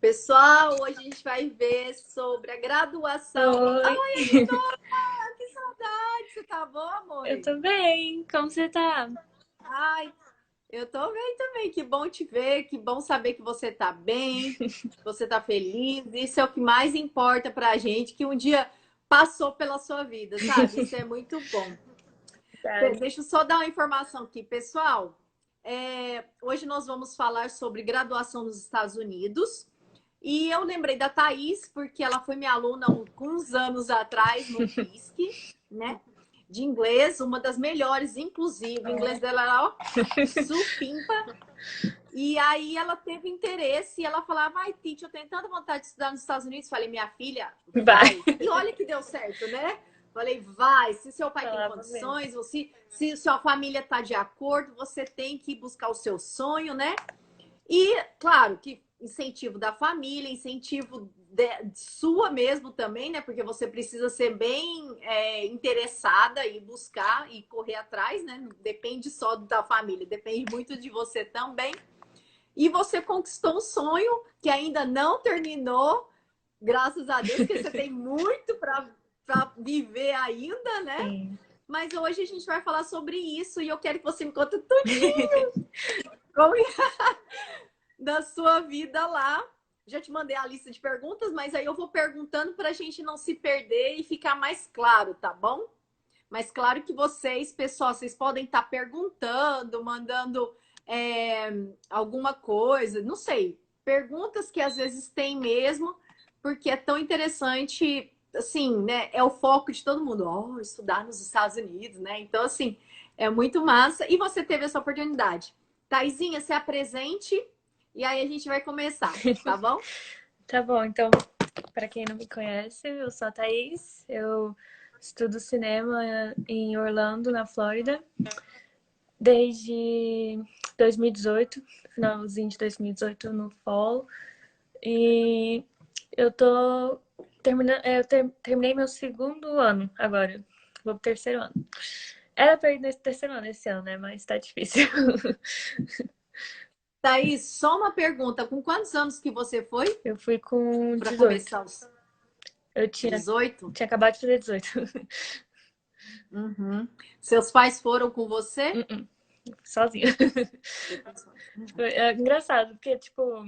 Pessoal, hoje a gente vai ver sobre a graduação. Oi, Oi, amiga, que saudade! Você tá bom, amor? eu tô bem. Como você tá? Ai, eu tô bem também. Que bom te ver, que bom saber que você tá bem, que você tá feliz. Isso é o que mais importa pra gente, que um dia passou pela sua vida, sabe? Isso é muito bom. Verdade. Deixa eu só dar uma informação aqui, pessoal. Hoje nós vamos falar sobre graduação nos Estados Unidos. E eu lembrei da Thaís, porque ela foi minha aluna alguns anos atrás no FISC, né? De inglês, uma das melhores, inclusive. O inglês dela era, ó, supimpa. E aí ela teve interesse e ela falava, ai, Titi, eu tenho tanta vontade de estudar nos Estados Unidos. Falei, minha filha, Vai. vai. E olha que deu certo, né? Falei, vai. Se seu pai tem Falava mesmo. condições, se sua família está de acordo, você tem que buscar o seu sonho, né? E, claro, que incentivo da família, incentivo sua mesmo também, né? Porque você precisa ser bem interessada e buscar e correr atrás, né? Não depende só da família, depende muito de você também. E você conquistou um sonho que ainda não terminou, graças a Deus, porque você tem muito para viver ainda, né? Sim. Mas hoje a gente vai falar sobre isso e eu quero que você me conte tudinho como da sua vida lá. Já te mandei a lista de perguntas, mas aí eu vou perguntando para a gente não se perder e ficar mais claro, tá bom? Mas claro que vocês, pessoal, vocês podem estar perguntando, mandando alguma coisa, não sei, perguntas que às vezes tem mesmo, porque é tão interessante, assim, né? É o foco de todo mundo, estudar nos Estados Unidos, né? Então, assim, é muito massa. E você teve essa oportunidade. Taizinha, se apresente e aí a gente vai começar, tá bom? Tá bom, então, pra quem não me conhece, eu sou a Thaís. Eu estudo cinema em Orlando, na Flórida, desde 2018, finalzinho de 2018 no fall. E eu tô terminando, terminei meu segundo ano agora. Vou pro terceiro ano. Era pra ir nesse terceiro ano esse ano, né? Mas tá difícil. Thaís, só uma pergunta. Com quantos anos que você foi Eu fui com para 18. começar os Eu tinha, 18? tinha acabado de fazer 18. Uhum. Seus pais foram com você? Uh-uh, sozinha. Uhum. Foi engraçado, porque, tipo,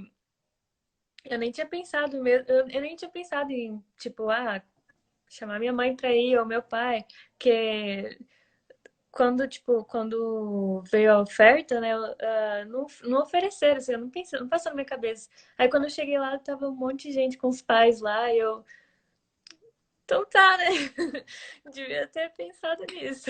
eu nem tinha pensado mesmo. Eu nem tinha pensado em, tipo, chamar minha mãe pra ir ou meu pai. Que quando, tipo, quando veio a oferta, né, não ofereceram, assim, eu não pensei, não passou na minha cabeça. Aí quando eu cheguei lá, tava um monte de gente com os pais lá, e eu, então tá, né? Devia ter pensado nisso.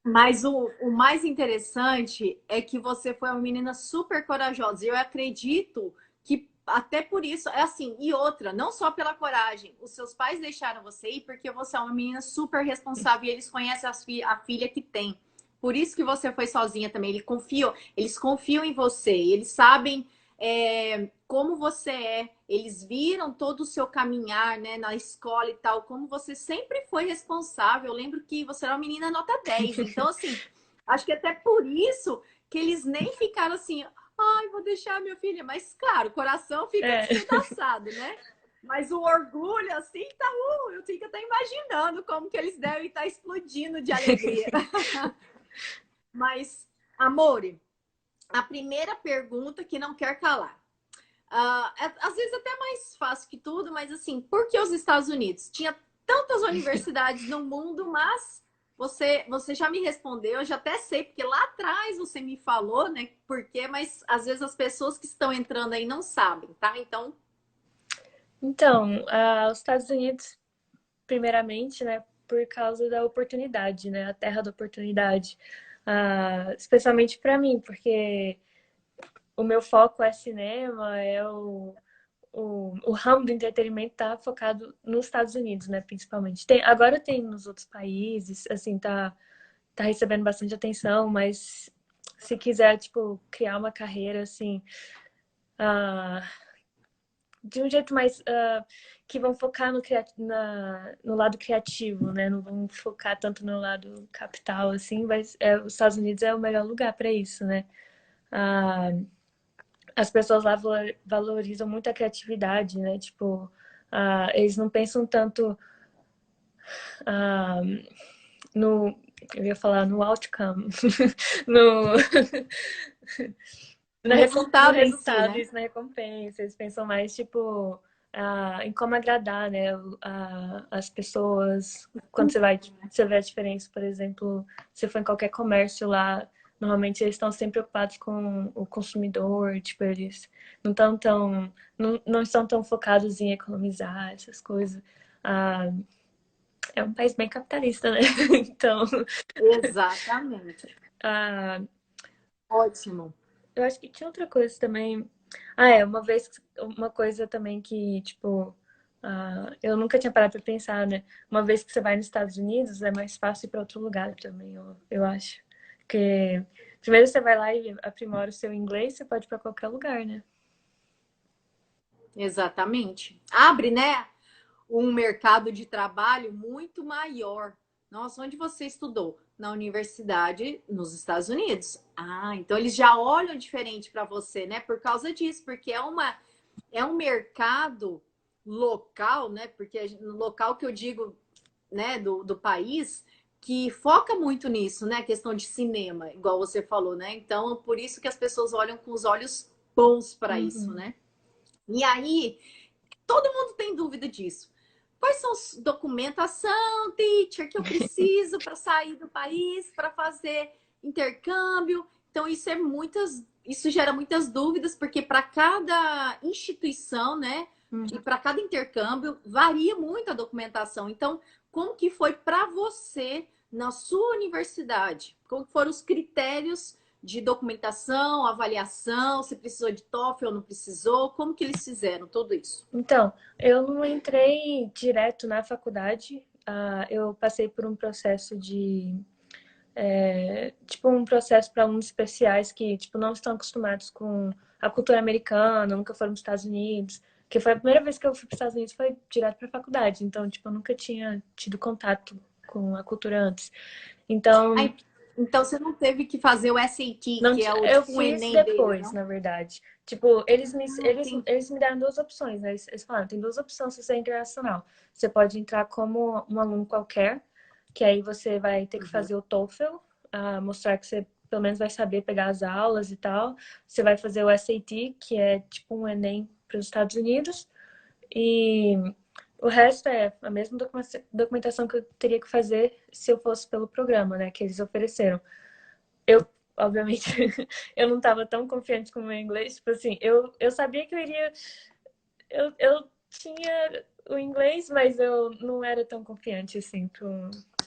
Mas o mais interessante é que você foi uma menina super corajosa. E eu acredito que até por isso, é assim, e outra, não só pela coragem, os seus pais deixaram você ir porque você é uma menina super responsável e eles conhecem a filha que tem. Por isso que você foi sozinha também. Eles confiam em você, eles sabem como você é, eles viram todo o seu caminhar, né, na escola e tal, como você sempre foi responsável. Eu lembro que você era uma menina nota 10. Então, assim, acho que até por isso que eles nem ficaram assim, ai, vou deixar minha filha. Mas, claro, o coração fica É. despedaçado, né? Mas o orgulho, assim, tá, eu fico até imaginando como que eles devem estar explodindo de alegria. Mas, amore, a primeira pergunta que não quer calar. Às vezes até mais fácil que tudo, mas assim, por que os Estados Unidos? Tinha tantas universidades no mundo, mas você já me respondeu, eu já até sei, porque lá atrás você me falou, né? Por quê, mas às vezes as pessoas que estão entrando aí não sabem, tá? Então, Então, os Estados Unidos, primeiramente, né, por causa da oportunidade, né, a terra da oportunidade. Especialmente para mim, porque o meu foco é cinema, o ramo do entretenimento tá focado nos Estados Unidos, né, principalmente. Agora tem nos outros países, assim, tá recebendo bastante atenção, mas se quiser, tipo, criar uma carreira, assim, uh, de um jeito mais que vão focar no lado criativo, né? Não vão focar tanto no lado capital, assim, mas os Estados Unidos é o melhor lugar para isso, né? Ah, as pessoas lá valorizam muito a criatividade, né? Tipo, eles não pensam tanto ah, no... Eu ia falar no outcome, no, O no resultado em si, resultado, né? isso na recompensa. Eles pensam mais, tipo, em como agradar, né, as pessoas. Quando você vê a diferença, por exemplo, se for em qualquer comércio lá, normalmente eles estão sempre preocupados com o consumidor, tipo, eles não estão tão focados em economizar essas coisas. Ah, é um país bem capitalista, né? Então, Exatamente. ah, Ótimo. eu acho que tinha outra coisa também. Uma coisa também que, tipo, eu nunca tinha parado pra pensar, né? Uma vez que você vai nos Estados Unidos, é mais fácil ir pra outro lugar também, eu acho. Porque primeiro você vai lá e aprimora o seu inglês, você pode ir pra qualquer lugar, né? Exatamente. Abre, né, um mercado de trabalho muito maior. Nossa, onde você estudou? Na universidade nos Estados Unidos. Ah, então eles já olham diferente para você, né? Por causa disso, porque é um mercado local, né? Porque no local que eu digo, né, do país, que foca muito nisso, né? A questão de cinema, igual você falou, né? Então, por isso que as pessoas olham com os olhos bons para isso, Uhum. né? E aí, todo mundo tem dúvida disso. Quais são as documentação, teacher, que eu preciso para sair do país, para fazer intercâmbio? Então, isso gera muitas dúvidas, porque para cada instituição, né, e para cada intercâmbio, varia muito a documentação. Então, como que foi para você na sua universidade? Como foram os critérios de documentação, avaliação, se precisou de TOEFL ou não precisou? Como que eles fizeram tudo isso? Então, eu não entrei direto na faculdade. Eu passei por um processo tipo um processo para alunos especiais que tipo não estão acostumados com a cultura americana, nunca foram para os Estados Unidos, que foi a primeira vez que eu fui para os Estados Unidos foi direto para a faculdade, então tipo eu nunca tinha tido contato com a cultura antes. Então, Aí, então você não teve que fazer o SAT, não, que é o eu tipo um fiz Enem deles, depois, não? na verdade. Tipo, Tem... eles me deram duas opções, né? Eles falaram, tem duas opções se você é internacional. Você pode entrar como um aluno qualquer, que aí você vai ter que Uhum. fazer o TOEFL, mostrar que você pelo menos vai saber pegar as aulas e tal. Você vai fazer o SAT, que é tipo um Enem para os Estados Unidos. E o resto é a mesma documentação que eu teria que fazer se eu fosse pelo programa, né? Que eles ofereceram. Eu, obviamente, eu não estava tão confiante com o meu inglês. Tipo assim, eu sabia que eu iria. Eu tinha o inglês, mas eu não era tão confiante assim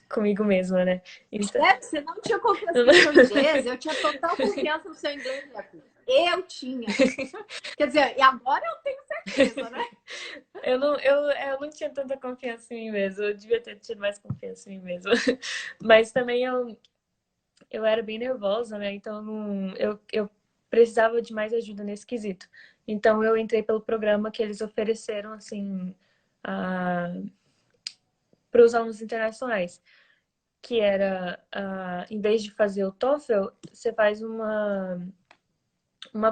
comigo mesma, né? Então, É, você não tinha confiança no seu inglês, eu tinha total confiança no seu inglês, minha filha. Eu tinha. Quer dizer, e agora eu tenho certeza, né? eu não tinha tanta confiança em mim mesma. Eu devia ter tido mais confiança em mim mesma. Mas também eu era bem nervosa, né? Então eu precisava de mais ajuda nesse quesito. Então eu entrei pelo programa que eles ofereceram, assim, para os alunos internacionais, que era, em vez de fazer o TOEFL, você faz uma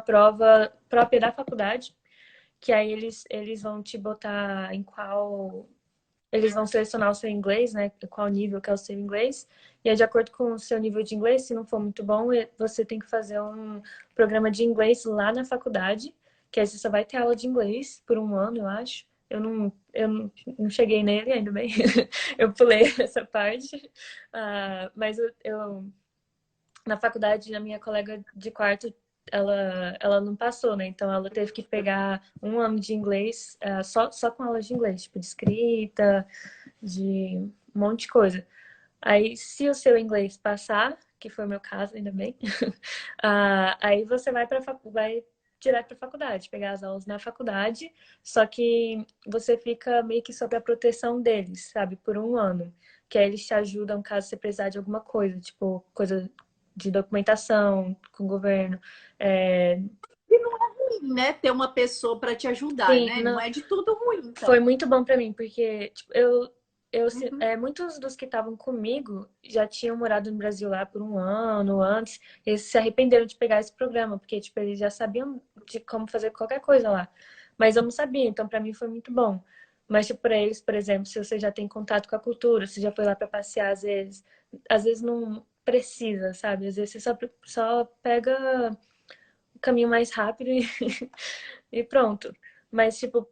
prova própria da faculdade, que aí eles vão te botar em qual eles vão selecionar o seu inglês, né? Qual nível que é o seu inglês. E aí, de acordo com o seu nível de inglês, se não for muito bom, você tem que fazer um programa de inglês lá na faculdade, que aí você só vai ter aula de inglês por um ano, eu acho. Eu não cheguei nele, ainda bem. Eu pulei essa parte. Mas na faculdade, a minha colega de quarto, ela não passou, né? Então ela teve que pegar um ano de inglês, só com aulas de inglês, tipo de escrita, de um monte de coisa. Aí, se o seu inglês passar, que foi o meu caso, ainda bem, aí você vai direto para a faculdade, pegar as aulas na faculdade, só que você fica meio que sob a proteção deles, sabe, por um ano. Que aí eles te ajudam caso você precisar de alguma coisa, tipo, coisa de documentação com o governo. É, E não é ruim, né? Ter uma pessoa para te ajudar, sim, né? Não não, é de tudo ruim, foi então. muito bom para mim, porque tipo, Uhum. muitos dos que estavam comigo já tinham morado no Brasil lá por um ano antes. Eles se arrependeram de pegar esse programa, porque tipo, eles já sabiam de como fazer qualquer coisa lá. Mas eu não sabia, então para mim foi muito bom. Mas tipo, para eles, por exemplo, se você já tem contato com a cultura, você já foi lá para passear às vezes não precisa, sabe? Às vezes você só pega o caminho mais rápido e pronto. Mas tipo,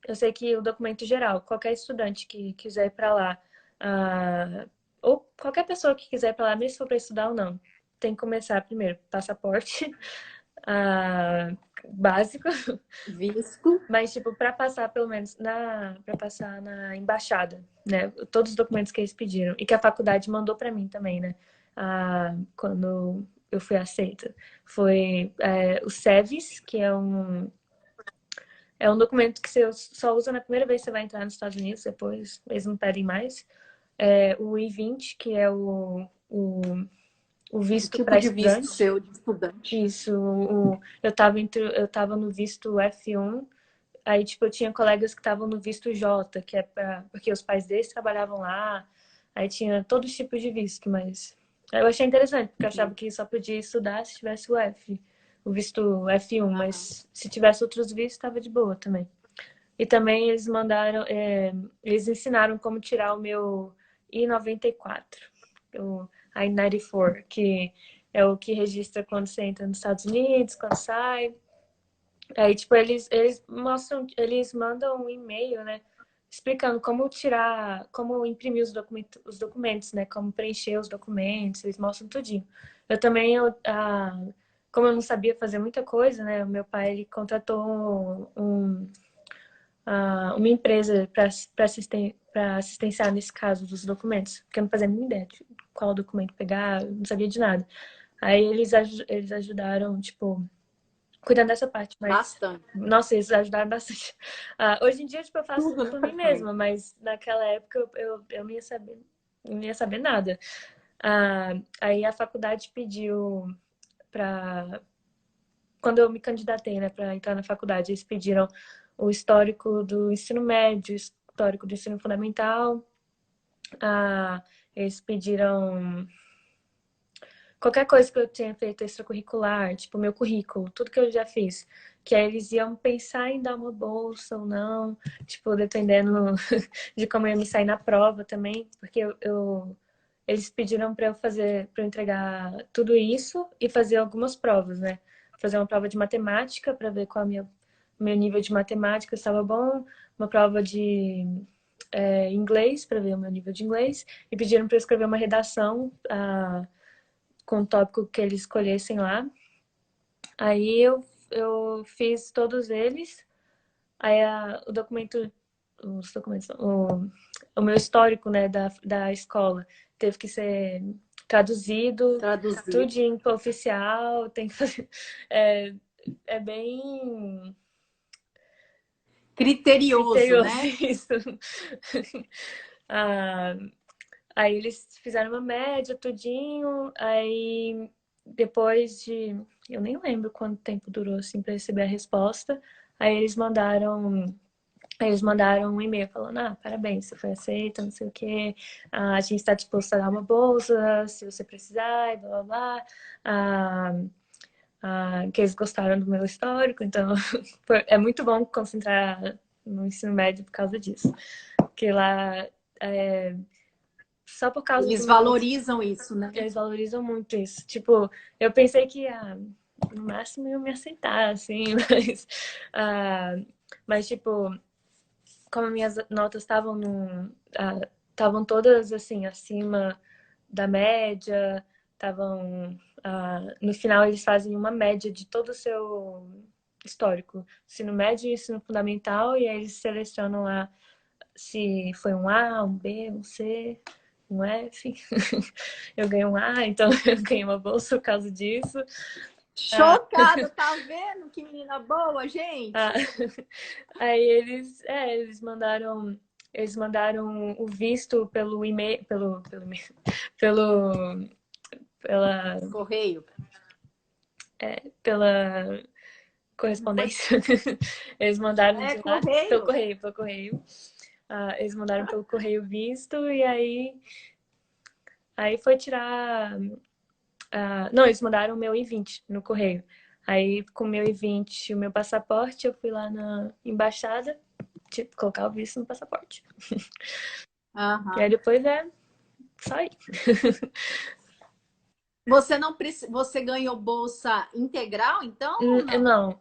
eu sei que o documento geral, qualquer estudante que quiser ir para lá, ah, ou qualquer pessoa que quiser ir para lá, mesmo se for para estudar ou não, tem que começar primeiro passaporte básico, Visto. mas tipo para passar pelo menos para passar na embaixada, né? Todos os documentos que eles pediram e que a faculdade mandou para mim também, né? Quando eu fui aceita, foi o SEVIS, que é um documento que você só usa na primeira vez que você vai entrar nos Estados Unidos, depois eles não pedem mais. O I-20, que é o Que visto tipo para de visto estudante. seu de estudante? Isso, eu tava no visto F1, aí tipo, eu tinha colegas que estavam no visto J, que é porque os pais deles trabalhavam lá, aí tinha todo tipo de visto, mas eu achei interessante, porque eu achava que só podia estudar se tivesse o visto F1, Aham. mas se tivesse outros vistos, estava de boa também. E também eles ensinaram como tirar o meu I-94, o I-94, que é o que registra quando você entra nos Estados Unidos, quando sai. Aí, tipo, eles mandam um e-mail, né? Explicando como tirar, como imprimir os documentos, né? Como preencher os documentos, eles mostram tudinho. Eu também, como eu não sabia fazer muita coisa, né? O meu pai, ele contratou uma empresa para assistenciar nesse caso dos documentos, porque eu não fazia nenhuma ideia de qual documento pegar, eu não sabia de nada. Aí eles ajudaram, tipo, cuidando dessa parte, mas Bastante. nossa, eles ajudaram bastante. Hoje em dia, tipo, eu faço Tudo, tudo né, por mim Fernanda? mesma, mas naquela época eu não ia saber nada. Aí a faculdade pediu para quando eu me candidatei, né, para entrar na faculdade, eles pediram o histórico do ensino médio, histórico do ensino fundamental, eles pediram qualquer coisa que eu tenha feito extracurricular, tipo meu currículo, tudo que eu já fiz. Que aí eles iam pensar em dar uma bolsa ou não, tipo, dependendo de como eu ia me sair na prova também, porque eles pediram para para eu entregar tudo isso e fazer algumas provas, né? Fazer uma prova de matemática para ver qual meu nível de matemática estava bom, uma prova de inglês para ver o meu nível de inglês e pediram para eu escrever uma redação com o tópico que eles escolhessem lá. Aí eu fiz todos eles. Aí os documentos, o meu histórico, né, da escola teve que ser traduzido, Traduzir. tudinho para oficial, tem que fazer. É, é bem Criterioso, criterioso né? isso. Ah, aí eles fizeram uma média, tudinho, aí depois de. Eu nem lembro quanto tempo durou assim para receber a resposta. Aí eles mandaram um e-mail falando: parabéns, você foi aceita, não sei o quê. A gente está disposto a dar uma bolsa se você precisar, e blá blá blá. Ah, que eles gostaram do meu histórico, então é muito bom concentrar no ensino médio por causa disso. Porque lá, é, só por causa do Eles meu. valorizam isso, né? Eles valorizam muito isso. Tipo, eu pensei que no máximo iam me aceitar, assim, ah, mas tipo, como minhas notas estavam todas assim acima da média, estavam no final eles fazem uma média de todo o seu histórico, ensino médio e ensino fundamental, e aí eles selecionam lá se foi um A, um B, um C, um F. Eu ganhei um A, então eu ganhei uma bolsa por causa disso. Chocada, tá vendo que menina boa, Ah, gente? aí eles mandaram o visto pelo e-mail, pelo, pela, Correio. pela Não foi? correspondência. Eles mandaram É de lá pelo correio. correio, pelo correio. Eles mandaram pelo correio visto e aí foi tirar. Não, eles mandaram o meu I-20 no correio. Aí, com o meu I-20 e o meu passaporte, eu fui lá na embaixada, tipo, colocar o visto no passaporte. E aí Aham. depois é só ir. Você não precisa, você ganhou bolsa integral, então, ou não? Não,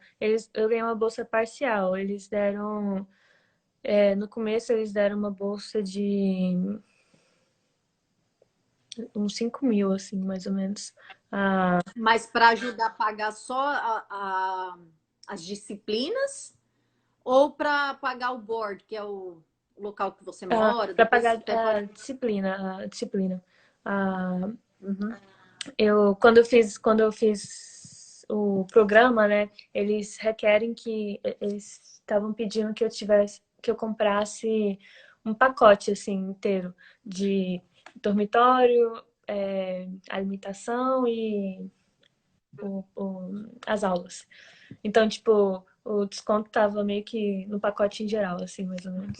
eu ganhei uma bolsa parcial. Eles deram. No começo, eles deram uma bolsa de uns 5 mil, assim, mais ou menos. Ah, Mas para ajudar a pagar só as disciplinas ou para pagar o board, que é o local que você mora, para depois pagar você pode. a disciplina. Ah, Uhum. quando eu fiz o programa, né, eles requerem eles estavam pedindo que eu comprasse um pacote, assim, inteiro de dormitório, alimentação e as aulas. Então, tipo, o desconto tava meio que no pacote em geral, assim, mais ou menos.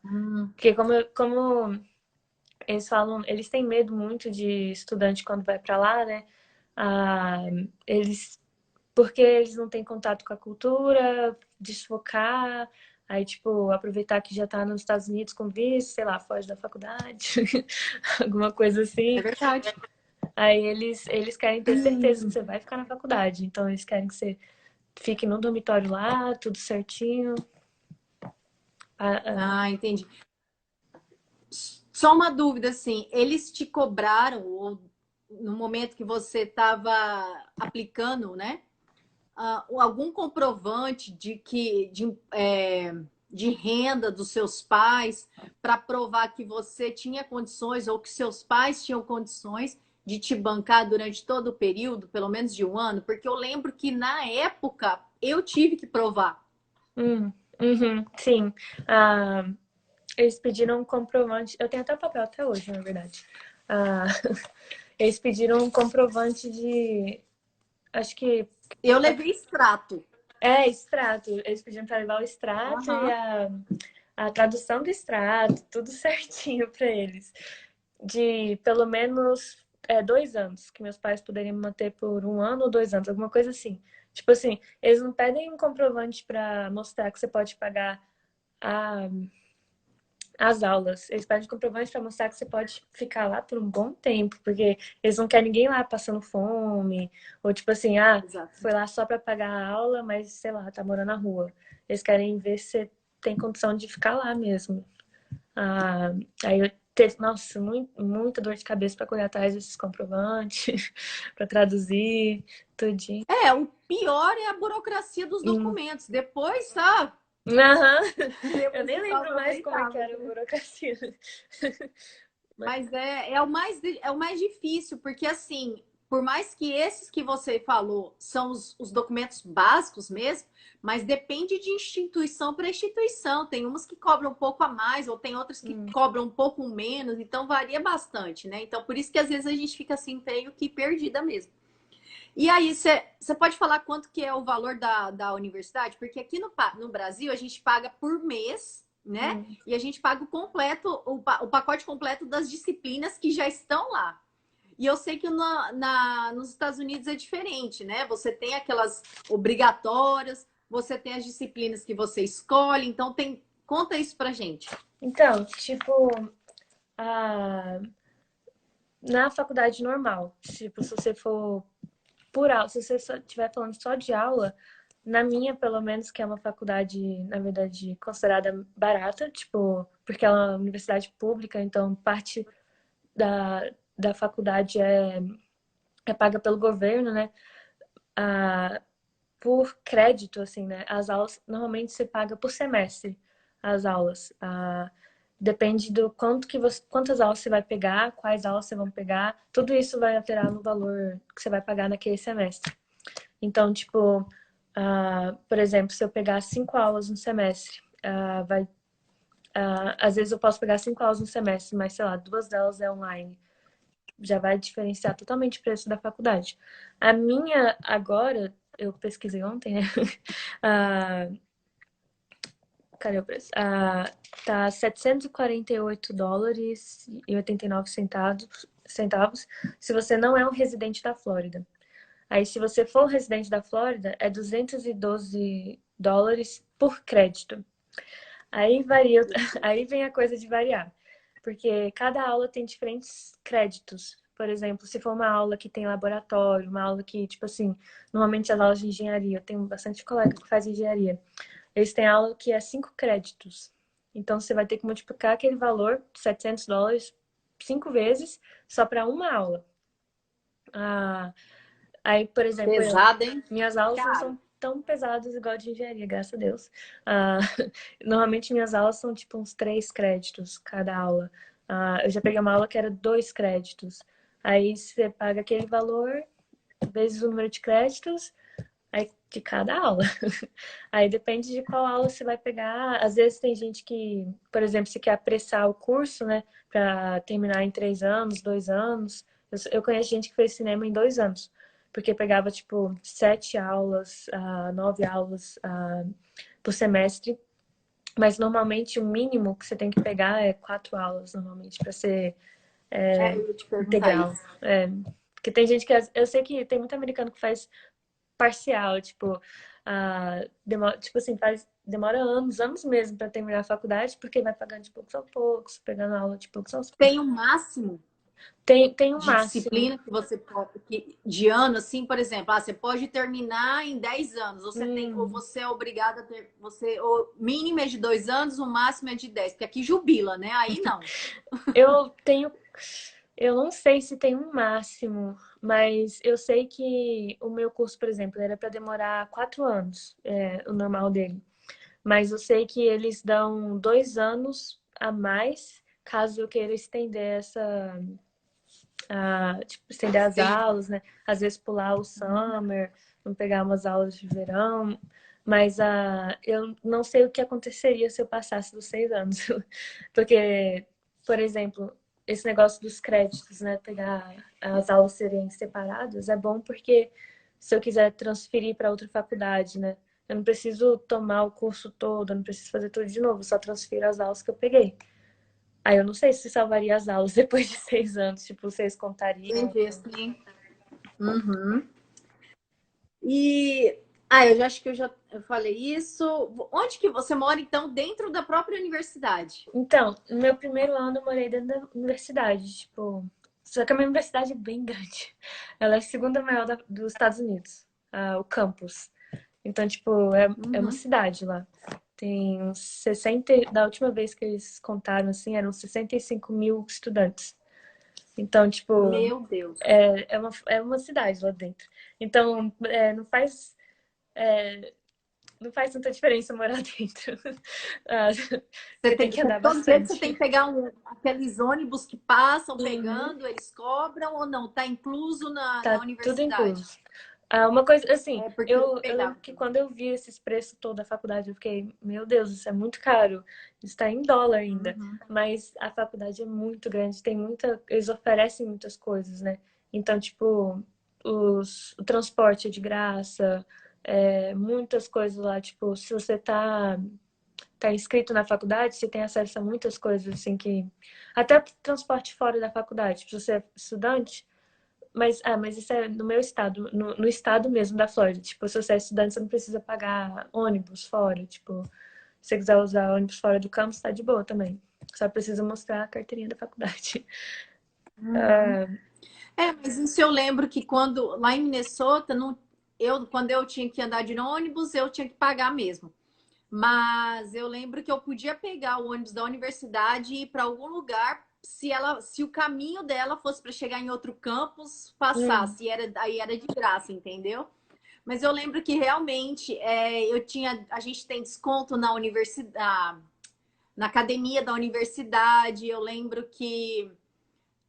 Hum. Porque como eles falam, eles têm medo muito de estudante quando vai para lá, né? Ah, eles, porque eles não têm contato com a cultura, desfocar, aí, tipo, aproveitar que já tá nos Estados Unidos com visto, sei lá, foge da faculdade, alguma coisa É assim. verdade. Aí eles querem ter certeza que você vai ficar na faculdade, então eles querem que você fique no dormitório lá, tudo certinho. Ah, ah, Ah, entendi. Só uma dúvida, assim, eles te cobraram, ou no momento que você estava aplicando, né? Algum comprovante de renda dos seus pais para provar que você tinha condições ou que seus pais tinham condições de te bancar durante todo o período, pelo menos de um ano? Porque eu lembro que na época eu tive que provar. sim. Ah, eles pediram um comprovante. Eu tenho até o papel até hoje, na verdade. Ah, eles pediram um comprovante de. Acho que. Eu levei extrato. Extrato. Eles pediram para levar o extrato e Aham. a tradução do extrato, tudo certinho para eles. De pelo menos 2 anos, que meus pais poderiam me manter por 1 ano ou 2 anos, alguma coisa assim. Tipo assim, eles não pedem um comprovante para mostrar que você pode pagar a as aulas. Eles pedem comprovante para mostrar que você pode ficar lá por um bom tempo, porque eles não querem ninguém lá passando fome, ou tipo assim, Exato. foi lá só para pagar a aula, mas sei lá, tá morando na rua. Eles querem ver se você tem condição de ficar lá mesmo. Ah, aí eu teve, nossa, muita dor de cabeça para correr atrás desses comprovantes, para traduzir, tudinho. O pior é a burocracia dos documentos. Depois, tá? Aham. Eu Depois nem você só lembro mais como é que aproveitava. era a burocracia. Mas, Mas é o mais difícil, porque assim, por mais que esses que você falou são os documentos básicos mesmo, mas depende de instituição para instituição. Tem umas que cobram um pouco a mais, ou tem outras que cobram um pouco menos, então varia bastante, né? Então, por isso que às vezes a gente fica assim, meio que perdida mesmo. E aí, você pode falar quanto que é o valor da universidade? Porque aqui no Brasil a gente paga por mês, né? E a gente paga o completo, o pacote completo das disciplinas que já estão lá. E eu sei que nos Estados Unidos é diferente, né? Você tem aquelas obrigatórias, você tem as disciplinas que você escolhe, então tem. Conta isso pra gente. então, tipo, a, na faculdade normal, tipo, se você for por aula, se você estiver falando só de aula, na minha, pelo menos, que é uma faculdade, na verdade, considerada barata, tipo, porque ela é uma universidade pública, então parte da faculdade é paga pelo governo, né? Ah, por crédito, assim, né? As aulas, normalmente você paga por semestre as aulas. Depende do quantas aulas você vai pegar, quais aulas você vão pegar, tudo isso vai alterar no valor que você vai pagar naquele semestre. Então, tipo, por exemplo, se eu pegar 5 aulas no semestre, às vezes eu posso pegar 5 aulas no semestre, mas sei lá, 2 delas é online. Já vai diferenciar totalmente o preço da faculdade. A minha, agora, eu pesquisei ontem, né? Cadê o preço? Tá US$ 748,89 se você não é um residente da Flórida. Aí, se você for residente da Flórida, é US$ 212 por crédito. Aí varia, aí vem a coisa de variar, porque cada aula tem diferentes créditos. Por exemplo, se for uma aula que tem laboratório, uma aula que, tipo assim, normalmente as aulas de engenharia, eu tenho bastante colega que faz engenharia, eles têm aula que é 5 créditos. Então, você vai ter que multiplicar aquele valor, US$ 700, 5 vezes, só para uma aula. Aí, por exemplo, Pesado, hein? minhas aulas não Caro. são tão pesadas igual de engenharia, graças a Deus. Ah, normalmente minhas aulas são tipo uns 3 créditos cada aula. Eu já peguei uma aula que era 2 créditos. Aí você paga aquele valor vezes o número de créditos aí de cada aula. Aí depende de qual aula você vai pegar. Às vezes tem gente que, por exemplo, se quer apressar o curso, né, para terminar em 3 anos, 2 anos. Eu conheço gente que fez cinema em 2 anos, porque pegava tipo 7 aulas, 9 aulas por semestre. Mas normalmente o mínimo que você tem que pegar é 4 aulas, normalmente, para ser Eu ia te perguntar integral. isso. Porque tem gente que. Eu sei que tem muito americano que faz parcial, tipo, tipo assim, demora anos, anos mesmo para terminar a faculdade, porque vai pagando de poucos a poucos, pegando aula de poucos aos poucos. Tem um máximo Tem um de máximo. disciplina que você pode, de ano, assim, por exemplo, você pode terminar em 10 anos, ou Hum, você é obrigado a ter, o mínimo é de 2 anos, o máximo é de 10, porque aqui jubila, né? Aí não. eu tenho. Eu não sei se tem um máximo, mas eu sei que o meu curso, por exemplo, era para demorar 4 anos, o normal dele. Mas eu sei que eles dão 2 anos a mais caso eu queira estender tipo, estender as Entendi. aulas, né? Às vezes pular o summer, não pegar umas aulas de verão. Mas eu não sei o que aconteceria se eu passasse dos 6 anos. Porque, por exemplo, esse negócio dos créditos, né? Pegar as aulas serem separadas é bom porque se eu quiser transferir para outra faculdade, né? Eu não preciso tomar o curso todo, eu não preciso fazer tudo de novo, só transfiro as aulas que eu peguei. Aí eu não sei se salvaria as aulas depois de 6 anos, tipo, vocês contariam. Entendi, sim. Uhum. E eu já acho que eu falei isso. Onde que você mora, então, dentro da própria universidade? Então, no meu primeiro ano eu morei dentro da universidade, tipo. Só que a minha universidade é bem grande. Ela é a segunda maior dos Estados Unidos, o campus. Então, tipo, é uma Uhum. cidade lá. Tem uns 60. Da última vez que eles contaram, assim, eram 65 mil estudantes. Então, tipo, Meu Deus. é uma cidade lá dentro. Então, não faz tanta diferença morar dentro. Você tem que andar Todo dia você bastante. tem que pegar aqueles ônibus que passam Uhum. pegando, eles cobram ou não? Está incluso na Tá tudo universidade? incluso. Uma coisa, assim, É porque eu eu lembro pegava. que quando eu vi esses preços todos da faculdade, eu fiquei, meu Deus, isso é muito caro. Isso tá em dólar ainda. Uhum. Mas a faculdade é muito grande, eles oferecem muitas coisas, né? Então, tipo, o transporte é de graça, muitas coisas lá, tipo, se você tá inscrito na faculdade, você tem acesso a muitas coisas, assim, que. Até transporte fora da faculdade. Se você é estudante. Mas isso é no meu estado, no estado mesmo da Flórida. Tipo, se você é estudante, você não precisa pagar ônibus fora. Tipo, se você quiser usar ônibus fora do campus, tá de boa também. Só precisa mostrar a carteirinha da faculdade. Uhum. Mas isso eu lembro que quando lá em Minnesota, não, quando eu tinha que andar de ônibus, eu tinha que pagar mesmo. Mas eu lembro que eu podia pegar o ônibus da universidade e ir para algum lugar se o caminho dela fosse para chegar em outro campus, Hum, passasse, aí era de graça, entendeu? Mas eu lembro que realmente a gente tem desconto na universidade, na academia da universidade. Eu lembro que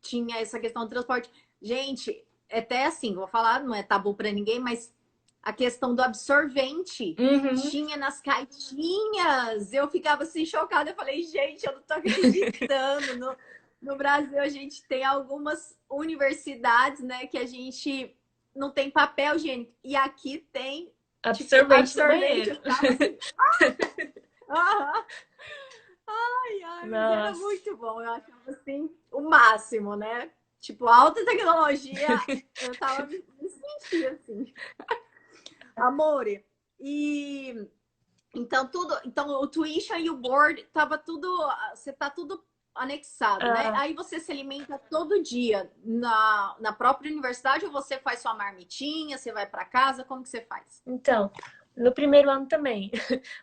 tinha essa questão do transporte. Gente, até assim, vou falar, não é tabu para ninguém, mas a questão do absorvente uhum. tinha nas caixinhas. Eu ficava assim chocada. Eu falei, gente, eu não tô acreditando. No Brasil, a gente tem algumas universidades, né, que a gente não tem papel higiênico. E aqui tem, tipo, Absorvente no absorvente. banheiro. Eu ficava assim, Ai, mas era Nossa. muito bom. Eu achava assim o máximo, né? Tipo, alta tecnologia, eu tava me sentia assim. Amore, e então tudo, então o tuition e o board tava tudo, você tá tudo anexado, né? Ah, Aí você se alimenta todo dia na própria universidade ou você faz sua marmitinha, você vai para casa, como que você faz? então, no primeiro ano também.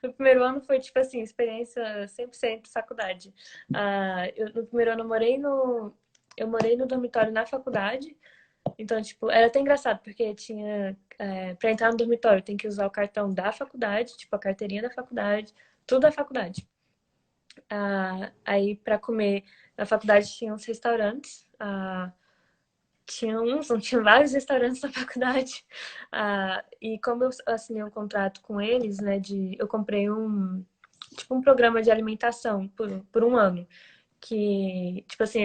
No primeiro ano foi, tipo assim, experiência 100% faculdade. No primeiro ano eu morei no dormitório na faculdade. Então, tipo, era até engraçado, porque tinha. Pra entrar no dormitório, tem que usar o cartão da faculdade, tipo, a carteirinha da faculdade, tudo da faculdade. Aí, pra comer, na faculdade tinha uns restaurantes. Tinha uns, não tinha vários restaurantes na faculdade. E como eu assinei um contrato com eles, né, eu comprei tipo, um programa de alimentação por um ano. Que, tipo assim,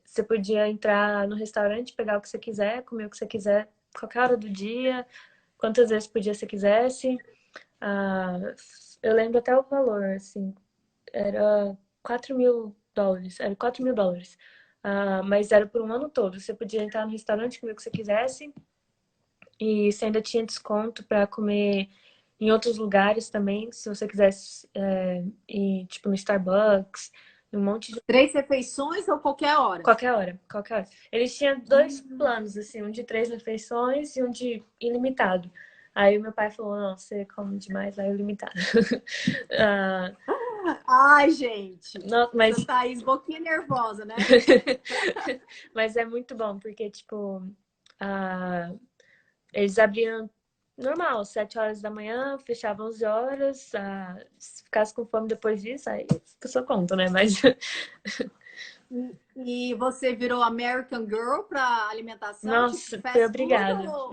você podia entrar no restaurante, pegar o que você quiser, comer o que você quiser, qualquer hora do dia, quantas vezes por dia você quisesse. Ah, eu lembro até o valor, assim, era US$ 4.000, era US$ 4.000. Mas era por um ano todo. Você podia entrar no restaurante, comer o que você quisesse, e você ainda tinha desconto para comer em outros lugares também, se você quisesse ir, tipo, no Starbucks, um monte de 3 refeições ou qualquer hora? qualquer hora, qualquer hora. Eles tinham dois planos, assim, um de 3 refeições e um de ilimitado. Aí o meu pai falou, não, você come demais, vai o ilimitado. Ah, Ai, gente, não, essa mas... Thaís, boquinha nervosa, né? mas é muito bom, porque, tipo, eles abriam normal, 7 horas da manhã, fechavam 11 horas. Se ficasse com fome depois disso, aí a pessoa conta, né? Mas E você virou American Girl para alimentação, tipo nossa, fui fast food obrigada. ou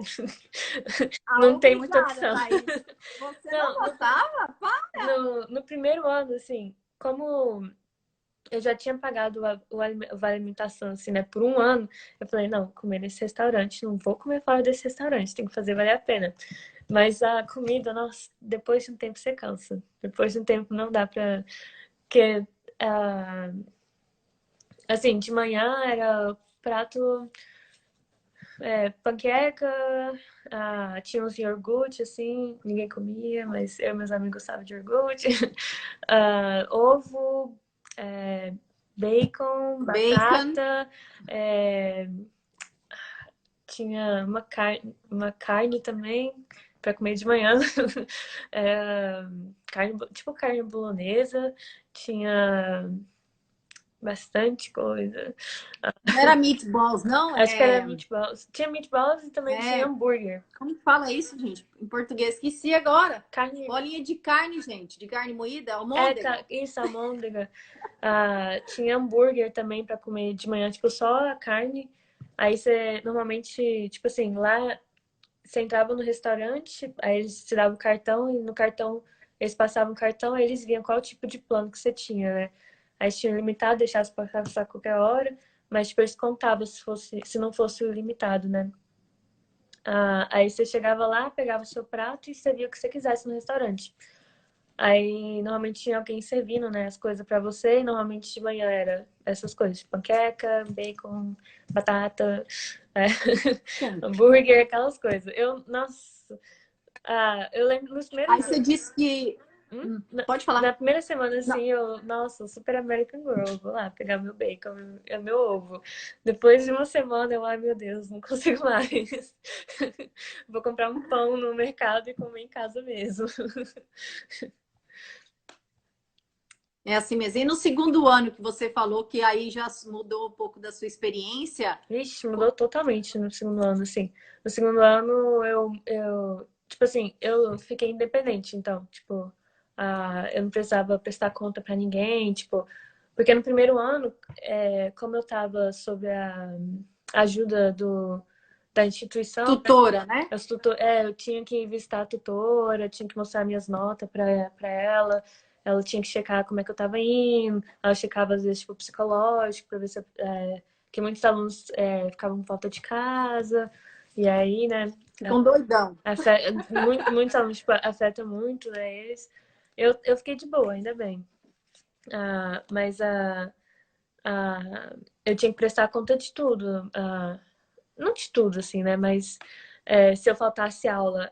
Não tem muita obrigada, opção. Thaís? Você não Não, gostava? Para! no primeiro ano, assim, como eu já tinha pagado o vale alimentação, assim, né, por um ano, eu falei, não, comer nesse restaurante, não vou comer fora desse restaurante, tem que fazer valer a pena. Mas a comida, nossa, depois de um tempo você cansa. Depois de um tempo não dá pra. Porque, ah, assim, de manhã era prato, panqueca, tinha uns iogurte, assim, ninguém comia, mas eu e meus amigos gostavam de iogurte. Ovo, é, bacon, Bacon. batata, é, tinha uma carne também para comer de manhã. Tipo carne bolonesa, tinha bastante coisa. Não era meatballs, não? Acho que era meatballs. Tinha meatballs e também tinha É, hambúrguer. como que fala isso, gente? Em português, esqueci agora. Carne. Bolinha de carne, gente. De carne moída, almôndega. Isso, almôndega. Tinha hambúrguer também para comer de manhã, tipo, só a carne. Aí você normalmente, tipo assim, lá você entrava no restaurante, aí eles te davam o cartão e no cartão eles passavam o cartão, aí eles viam qual tipo de plano que você tinha, né? Aí tinha limitado, deixava você passar a qualquer hora, mas tipo, eles contavam se não fosse o limitado, né? Aí você chegava lá, pegava o seu prato e servia o que você quisesse no restaurante. Aí normalmente tinha alguém servindo, né, as coisas pra você, e normalmente de manhã era essas coisas, panqueca, bacon, batata, é, hambúrguer, aquelas coisas. Nossa, eu lembro nos Aí primeiros. você disse que. Na, Pode na falar. primeira semana, Não. assim, nossa, super American Girl, vou lá pegar meu bacon, meu ovo. Depois de uma semana, ai meu Deus, não consigo mais. Vou comprar um pão no mercado e comer em casa mesmo. É assim mesmo. E no segundo ano que você falou que aí já mudou um pouco da sua experiência. Vixe, mudou totalmente no segundo ano, assim. No segundo ano, tipo assim, eu fiquei independente, então, tipo, eu não precisava prestar conta pra ninguém, tipo, porque no primeiro ano, como eu tava sob a ajuda da instituição, né, Tutora, né? eu tinha que visitar a tutora, tinha que mostrar minhas notas pra ela tinha que checar como é que eu tava indo, ela checava às vezes, tipo, psicológico, pra ver se que muitos alunos ficavam com falta de casa, e aí, né, Ficam doidão. muitos alunos, tipo, afeta muito, né, eles. Eu fiquei de boa, ainda bem. Mas eu tinha que prestar conta de tudo. Não de tudo, assim, né? Mas se eu faltasse aula,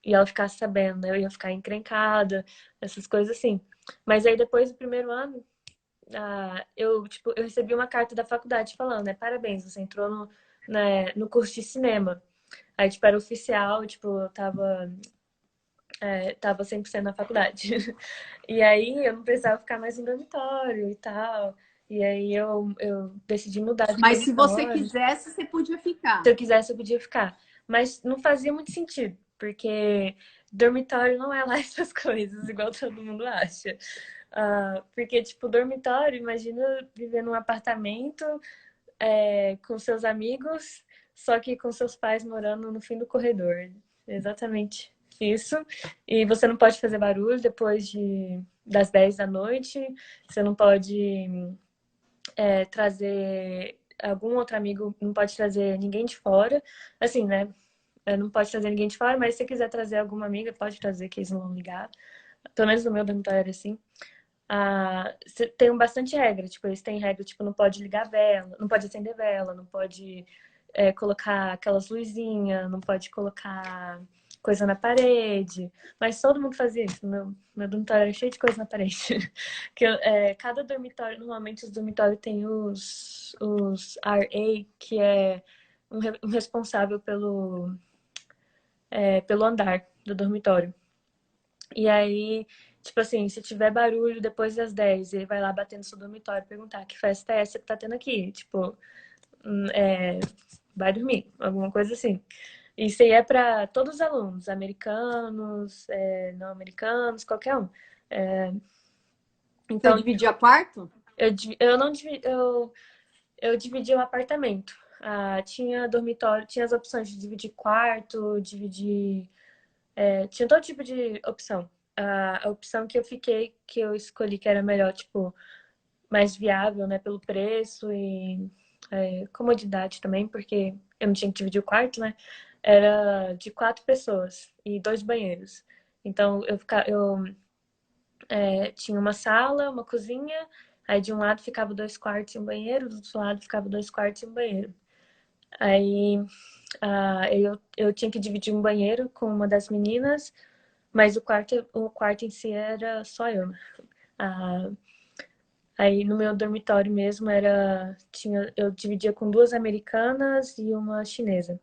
e ela ficasse sabendo, né? Eu ia ficar encrencada, essas coisas assim. Mas aí depois do primeiro ano, tipo, eu recebi uma carta da faculdade falando, né? Parabéns, você entrou no curso de cinema. Aí, tipo, era oficial, tipo, tava 100% na faculdade. E aí eu não precisava ficar mais em dormitório e tal. E aí eu decidi mudar de Mas se você dormitório. quisesse, você podia Se ficar. eu quisesse, eu podia ficar. Mas não fazia muito sentido, porque dormitório não é lá essas coisas, igual todo mundo acha. Porque, tipo, dormitório, imagina viver num apartamento com seus amigos, só que com seus pais morando no fim do corredor. Exatamente isso. E você não pode fazer barulho depois das 10 da noite, você não pode trazer algum outro amigo, não pode trazer ninguém de fora. Assim, né? Não pode trazer ninguém de fora, mas se você quiser trazer alguma amiga, pode trazer, que eles não vão ligar. Pelo menos no meu dormitório era assim. Tem bastante regra, tipo, eles têm regra, tipo, não pode ligar vela, não pode acender vela, não pode colocar aquelas luzinhas, não pode colocar coisa na parede, mas todo mundo fazia isso, meu dormitório era cheio de coisa na parede. Cada dormitório, normalmente os dormitórios têm os RA, que é um responsável pelo andar do dormitório. E aí, tipo assim, se tiver barulho depois das 10, ele vai lá bater no seu dormitório e perguntar que festa é essa que tá tendo aqui? Tipo, vai dormir, alguma coisa assim. Isso aí é para todos os alunos, americanos, não americanos, qualquer um. É, Você então, dividia quarto? eu não divi- eu dividi o apartamento. Tinha dormitório, tinha as opções de dividir quarto, tinha todo tipo de opção. A opção que eu fiquei, que eu escolhi que era melhor, tipo, mais viável, né, pelo preço e comodidade também, porque eu não tinha que dividir o quarto, né? Era de 4 pessoas e 2 banheiros. Então eu tinha uma sala, uma cozinha, aí de um lado ficava 2 quartos e um banheiro, do outro lado ficava 2 quartos e um banheiro. Aí eu tinha que dividir um banheiro com uma das meninas, mas o quarto em si era só eu, né? Ah, Aí no meu dormitório mesmo eu dividia com 2 americanas e uma chinesa.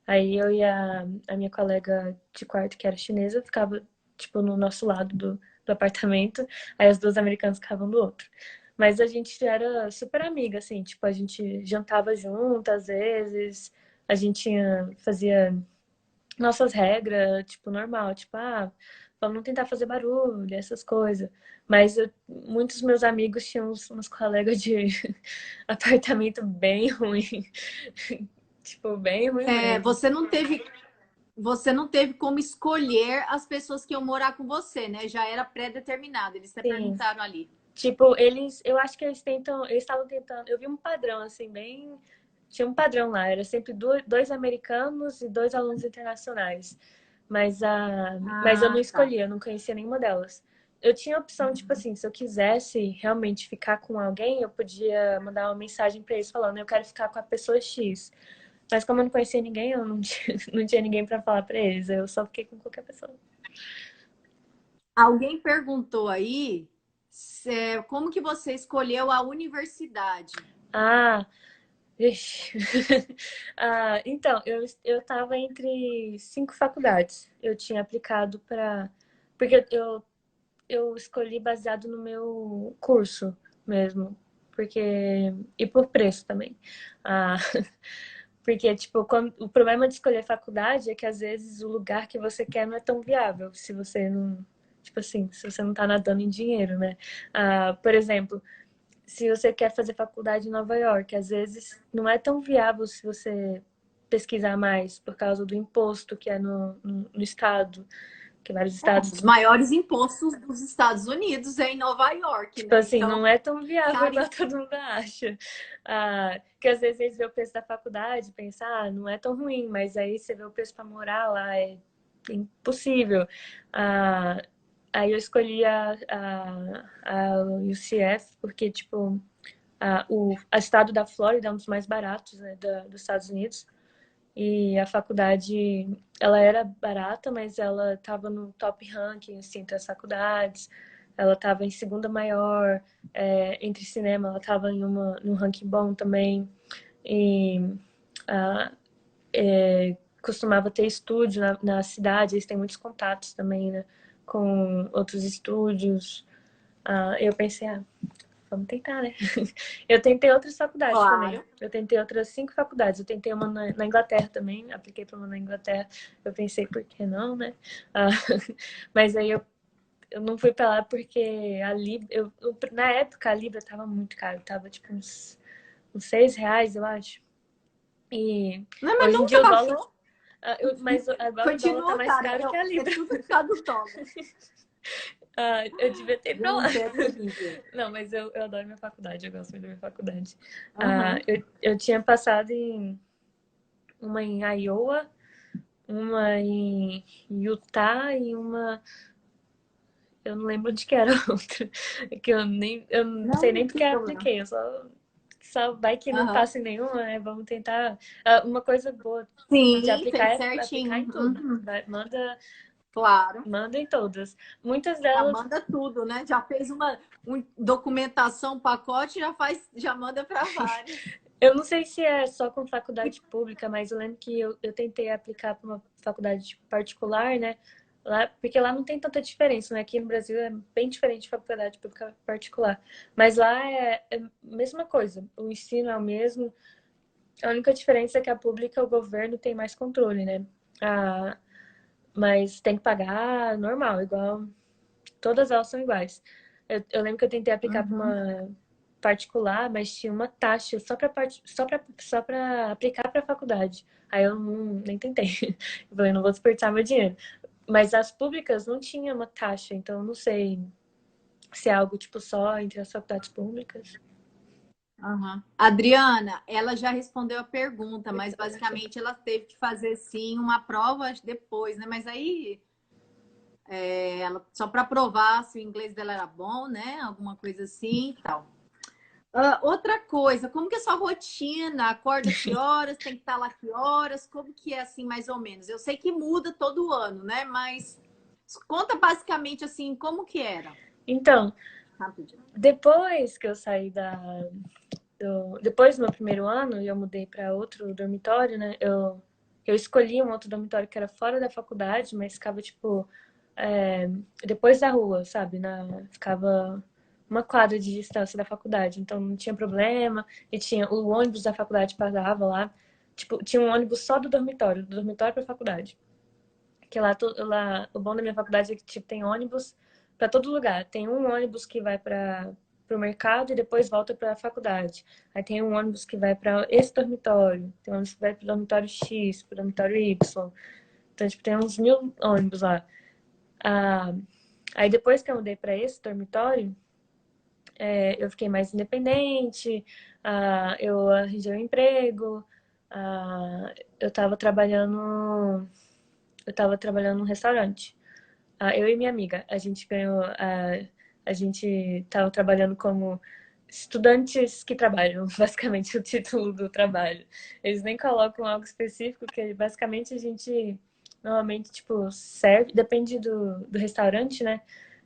Aí eu e a minha colega de quarto, que era chinesa, ficava, tipo, no nosso lado do apartamento. Aí as 2 americanas ficavam do outro. Mas a gente era super amiga, assim, tipo, a gente jantava junto às vezes, a gente fazia nossas regras, tipo, normal, tipo, vamos não tentar fazer barulho, essas coisas. Mas muitos meus amigos tinham uns colegas de apartamento bem ruim. Tipo, bem ruim É, mesmo. você não teve como escolher as pessoas que iam morar com você, né? Já era pré-determinado. Eles até Sim. perguntaram ali. Tipo, eu acho que eles estavam tentando, eu vi um padrão, assim, bem. Tinha um padrão lá, era sempre dois americanos e 2 alunos internacionais. Mas eu não Ah, tá. escolhi, eu não conhecia nenhuma delas. Eu tinha a opção, tipo assim, se eu quisesse realmente ficar com alguém, eu podia mandar uma mensagem pra eles falando, eu quero ficar com a pessoa X. Mas como eu não conhecia ninguém, eu não tinha, não tinha ninguém pra falar pra eles, eu só fiquei com qualquer pessoa. Alguém perguntou aí como que você escolheu a universidade? Ah, Vixe. Então, eu tava entre 5 faculdades. Eu tinha aplicado para. Porque eu escolhi baseado no meu curso mesmo. Porque. E por preço também. Ah, porque, tipo, o problema de escolher faculdade é que às vezes o lugar que você quer não é tão viável se você não. Tipo assim, se você não tá nadando em dinheiro, né? Por exemplo, se você quer fazer faculdade em Nova York, às vezes não é tão viável se você pesquisar mais por causa do imposto que é no estado, que vários estados. Os maiores impostos dos Estados Unidos é em Nova York, Tipo né? assim, não Então, é tão viável igual caríssimo. todo mundo acha. Que às vezes vê o preço da faculdade e pensa, não é tão ruim, mas aí você vê o preço para morar lá, é impossível. Ah, aí eu escolhi a UCF porque, tipo, o estado da Flórida é um dos mais baratos, né, dos Estados Unidos. E a faculdade, ela era barata, mas ela estava no top ranking, assim, entre as faculdades. Ela estava em segunda maior, entre cinema, ela estava num ranking bom também. E ah, costumava ter estúdio na cidade, eles têm muitos contatos também, né, com outros estúdios. Eu pensei, vamos tentar, né? Eu tentei outras faculdades também. Claro. Eu tentei outras 5 faculdades. Eu tentei uma na Inglaterra também, apliquei para uma na Inglaterra. Eu pensei, por que não, né? Ah, mas aí eu não fui para lá porque a Libra, na época a Libra tava muito caro, tava tipo uns R$ 6, eu acho. E Não, mas hoje em nunca dia o dólar, baixou. mas agora o dólar tá Continua, mais cara. caro que a É Libra. tudo por causa do dólar. Eu devia ter ido pra lá. Gente, é terrível. Não, mas eu adoro minha faculdade, eu gosto muito da minha faculdade. Aham. Eu tinha passado uma em Iowa, uma em Utah e uma. Eu não lembro onde que era a outra. Que eu não sei Não, nem não porque tem eu problema. apliquei. Eu só vai que não Aham. passa em nenhuma, né? Vamos tentar. Uma coisa boa de Sim, aplicar fez é aplicar certinho. em tudo. Uhum. Manda, Claro. manda em todas. Muitas Já delas. manda tudo, né? Já fez uma documentação, pacote, já manda para várias. Eu não sei se é só com faculdade pública, mas eu lembro que eu tentei aplicar para uma faculdade particular, né? Lá, porque lá não tem tanta diferença, né? Aqui no Brasil é bem diferente de faculdade pública particular. Mas lá é a mesma coisa. O ensino é o mesmo. A única diferença é que a pública, o governo tem mais controle, né? Ah, mas tem que pagar normal, igual. Todas elas são iguais. Eu lembro que eu tentei aplicar para Uhum. uma particular, mas tinha uma taxa só para aplicar para a faculdade. Aí eu nem tentei. Eu falei, não vou desperdiçar meu dinheiro. Mas as públicas não tinha uma taxa, então eu não sei se é algo tipo só entre as faculdades públicas. Uhum. Adriana, ela já respondeu a pergunta, mas basicamente ela teve que fazer sim uma prova depois, né? Mas aí ela só para provar se o inglês dela era bom, né? Alguma coisa assim e tal. Outra coisa, como que é a sua rotina? Acorda que horas? Tem que estar lá que horas? Como que é assim, mais ou menos? Eu sei que muda todo ano, né? Mas conta basicamente assim, como que era? Então, Rapidinho. depois que eu saí depois do meu primeiro ano, eu mudei para outro dormitório, né? Eu escolhi um outro dormitório que era fora da faculdade, mas ficava, tipo, é, depois da rua, sabe? Ficava uma quadra de distância da faculdade, então não tinha problema. E tinha o ônibus da faculdade parava lá. Tipo, tinha um ônibus só do dormitório para faculdade. Que lá, o bom da minha faculdade é que tipo, tem ônibus para todo lugar. Tem um ônibus que vai para o mercado e depois volta para a faculdade. Aí tem um ônibus que vai para esse dormitório, tem um ônibus que vai para o dormitório X, para o dormitório Y. Então, tipo, tem uns 1.000 ônibus lá. Ah, aí depois que eu mudei para esse dormitório, eu fiquei mais independente, eu arranjei um emprego, eu estava trabalhando, num restaurante. Eu e minha amiga, a gente ganhou, a gente estava trabalhando como estudantes que trabalham, basicamente o título do trabalho. Eles nem colocam algo específico, que basicamente a gente normalmente, tipo, serve, depende do restaurante, né?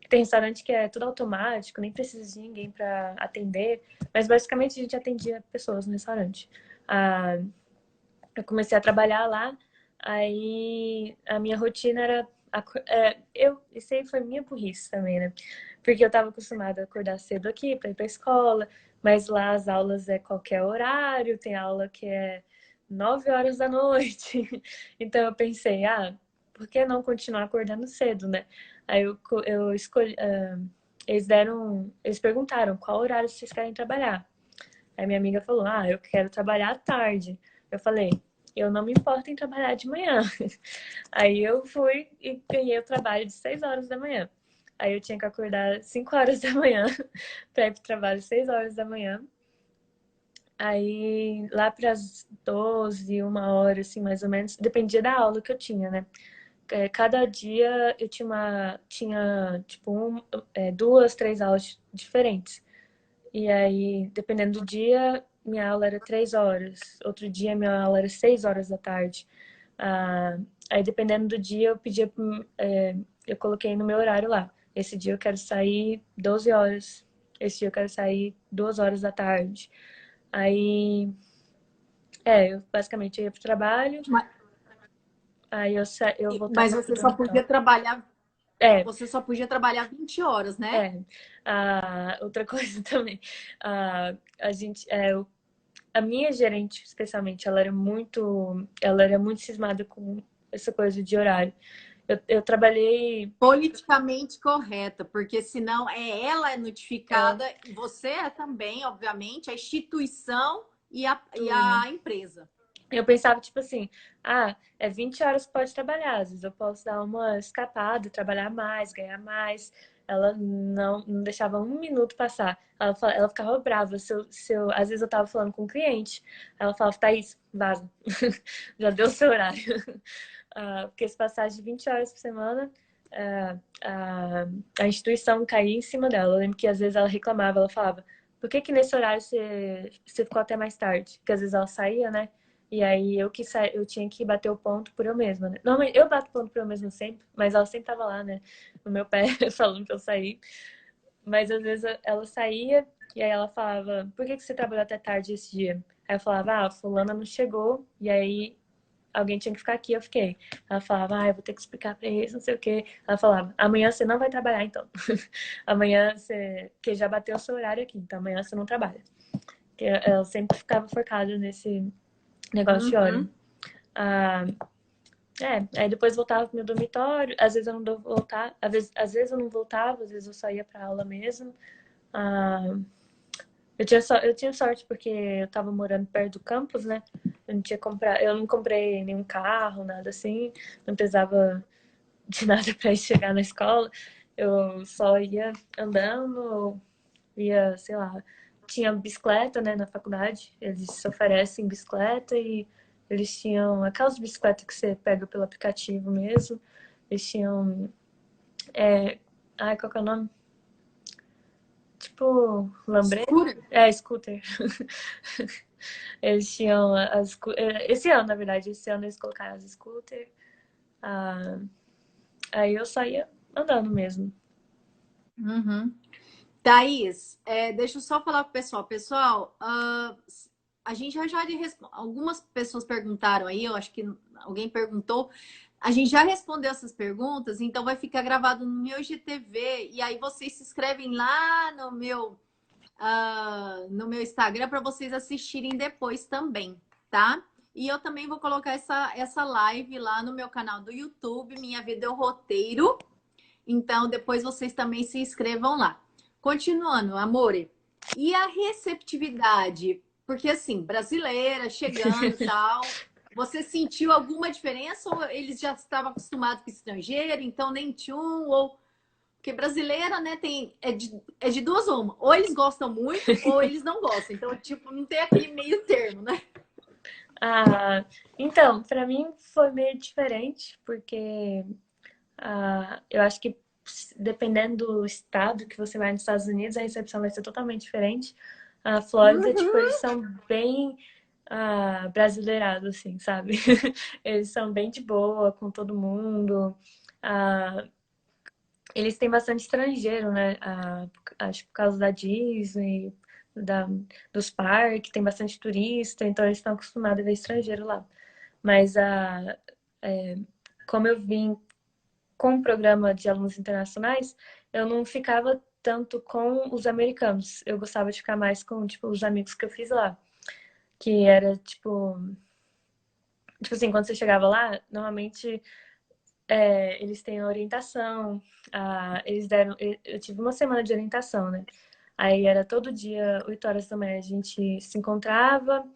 Tem restaurante que é tudo automático, nem precisa de ninguém para atender, mas basicamente a gente atendia pessoas no restaurante. Ah, eu comecei a trabalhar lá, aí a minha rotina era. Isso aí foi minha burrice também, né? Porque eu estava acostumada a acordar cedo aqui para ir para a escola, mas lá as aulas é qualquer horário, tem aula que é 9 horas da noite. Então eu pensei, por que não continuar acordando cedo, né? Aí eu escolhi. Eles perguntaram qual horário vocês querem trabalhar. Aí minha amiga falou, eu quero trabalhar à tarde. Eu falei, eu não me importo em trabalhar de manhã. Aí eu fui e ganhei o trabalho de 6 horas da manhã. Aí eu tinha que acordar 5 horas da manhã para ir para o trabalho 6 horas da manhã. Aí lá para as 12, 1 hora, assim, mais ou menos, dependia da aula que eu tinha, né? cada dia eu tinha tipo, duas, três aulas diferentes. E aí, dependendo do dia, minha aula era 3 horas. Outro dia, minha aula era 6 horas da tarde. Ah, aí, dependendo do dia, eu pedia, eu coloquei no meu horário lá. Esse dia eu quero sair 12 horas. Esse dia eu quero sair 2 horas da tarde. Aí, eu basicamente ia pro trabalho. Ma- Aí eu Mas voltava pro você só podia dormitório. trabalhar, É, você só podia trabalhar 20 horas, né? é. Outra coisa também. A gente, a minha gerente, especialmente, ela era muito cismada com essa coisa de horário. Eu trabalhei, Politicamente correta, porque senão ela é ela, notificada, e você é também, obviamente, a instituição e tudo. a empresa. Eu pensava, tipo assim, é 20 horas que pode trabalhar, às vezes eu posso dar uma escapada, trabalhar mais, ganhar mais. Ela não deixava um minuto passar. Ela ficava brava às vezes eu tava falando com um cliente, ela falava, Thaís, vaza. Já deu o seu horário. Porque se passar de 20 horas por semana, ah, a instituição caía em cima dela. Eu lembro que às vezes ela reclamava, ela falava, por que que nesse horário você ficou até mais tarde? Porque às vezes ela saía, né? E aí eu tinha que bater o ponto por eu mesma, né? Normalmente eu bato ponto por eu mesma sempre, mas ela sempre tava lá, né? No meu pé, falando pra eu sair. Mas às vezes ela saía e aí ela falava, por que que você trabalhou até tarde esse dia? Aí eu falava, fulana não chegou, e aí alguém tinha que ficar aqui, eu fiquei. Ela falava, eu vou ter que explicar pra eles, não sei o quê. Ela falava, amanhã você não vai trabalhar, então. Amanhã você. Porque já bateu o seu horário aqui, então amanhã você não trabalha. Porque ela sempre ficava focada nesse negócio de hora. Uhum. Ah, aí depois voltava pro meu dormitório, às vezes eu não voltava, às vezes eu não voltava, às vezes eu só ia pra aula mesmo. Ah, eu tinha sorte porque eu tava morando perto do campus, né? Eu não comprei nenhum carro, nada assim, não precisava de nada para ir chegar na escola. Eu só ia andando, ia, sei lá, tinha bicicleta, né, na faculdade. Eles oferecem bicicleta e eles tinham aquelas bicicletas que você pega pelo aplicativo mesmo. Eles tinham, qual que é o nome? Tipo, lambreta? Escura. Scooter. Eles tinham esse ano, na verdade, esse ano eles colocaram as scooter. Ah, aí eu só ia andando mesmo. Uhum. Thaís, deixa eu só falar pro pessoal. Pessoal, a gente algumas pessoas perguntaram aí, eu acho que alguém perguntou. A gente já respondeu essas perguntas, então vai ficar gravado no meu IGTV. E aí vocês se inscrevem lá no meu Instagram para vocês assistirem depois também, tá? E eu também vou colocar essa live lá no meu canal do YouTube, Minha Vida é o Roteiro. Então, depois vocês também se inscrevam lá. Continuando, amore. E a receptividade? Porque, assim, brasileira, chegando e tal. Você sentiu alguma diferença ou eles já estavam acostumados com estrangeiro, então nem tchum? Ou... Porque brasileira, né, é de duas uma. Ou eles gostam muito ou eles não gostam. Então, tipo, não tem aquele meio termo, né? Ah, então, para mim foi meio diferente, porque eu acho que dependendo do estado que você vai nos Estados Unidos, a recepção vai ser totalmente diferente. A Flórida, tipo, eles Uhum. são bem brasileirados, assim, sabe? Eles são bem de boa com todo mundo. Ah, eles têm bastante estrangeiro, né? Acho por causa da Disney, da, dos parques, tem bastante turista, então eles estão acostumados a ver estrangeiro lá. Mas como eu vim com o programa de alunos internacionais, eu não ficava tanto com os americanos. Eu gostava de ficar mais com, tipo, os amigos que eu fiz lá. Que era, tipo assim, quando você chegava lá, normalmente eles têm a orientação. Eles deram. Eu tive uma semana de orientação, né? Aí era todo dia, 8 horas da manhã, a gente se encontrava,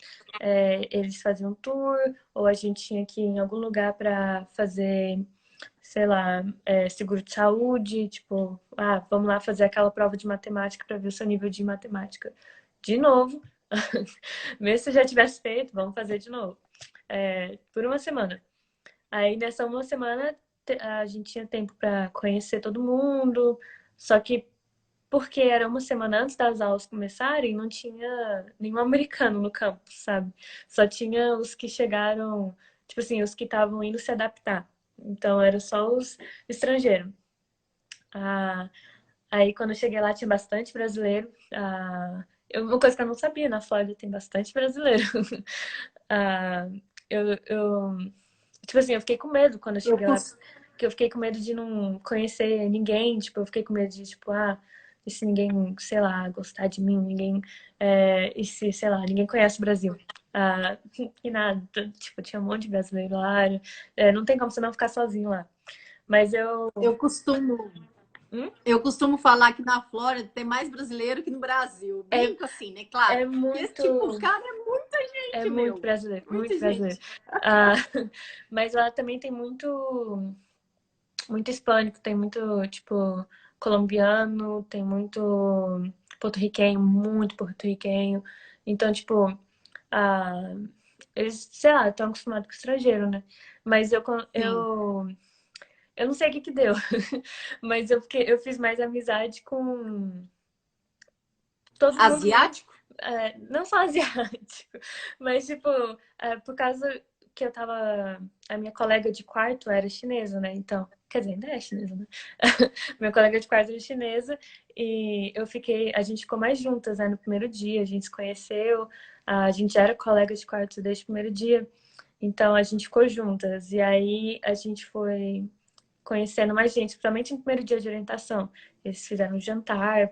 eles faziam um tour, ou a gente tinha que ir em algum lugar para fazer, sei lá, seguro de saúde, tipo, vamos lá fazer aquela prova de matemática para ver o seu nível de matemática. De novo, mesmo se já tivesse feito, vamos fazer de novo. Por uma semana. Aí nessa uma semana a gente tinha tempo para conhecer todo mundo, só que porque era uma semana antes das aulas começarem, não tinha nenhum americano no campus, sabe? Só tinha os que chegaram, tipo assim, os que estavam indo se adaptar. Então, era só os estrangeiros. Ah, aí, quando eu cheguei lá, tinha bastante brasileiro. Uma coisa que eu não sabia, na Flórida tem bastante brasileiro. Ah, eu, tipo assim, eu fiquei com medo quando eu Eu cheguei lá, cos- porque eu fiquei com medo de não conhecer ninguém, tipo, eu fiquei com medo de, tipo, e se ninguém, sei lá, gostar de mim, ninguém, e se, sei lá, ninguém conhece o Brasil. Ah, e nada, tipo, tinha um monte de brasileiro lá, não tem como você não ficar sozinho lá. Mas eu... eu costumo, Hum? eu costumo falar que na Flórida tem mais brasileiro que no Brasil. É, Brinco assim, né? Claro. é Porque esse tipo, muito... cara, é muita É gente, muito meu. brasileiro, Muita muito brasileiro. gente. Ah, mas lá também tem muito hispânico, tem muito, tipo, colombiano, tem muito porto-riquenho. Então, tipo, ah, eles, sei lá, estão acostumados com estrangeiro, né? Mas Sim. eu não sei o que que deu, mas eu fiz mais amizade com todo mundo, Asiático? não só asiático, mas, tipo, por causa que eu tava. A minha colega de quarto era chinesa, né? Então, quer dizer, ainda é chinesa, né? Minha colega de quarto era chinesa e a gente ficou mais juntas, né? No primeiro dia, a gente se conheceu, a gente já era colega de quarto desde o primeiro dia, então a gente ficou juntas. E aí a gente foi conhecendo mais gente, principalmente no primeiro dia de orientação. Eles fizeram um jantar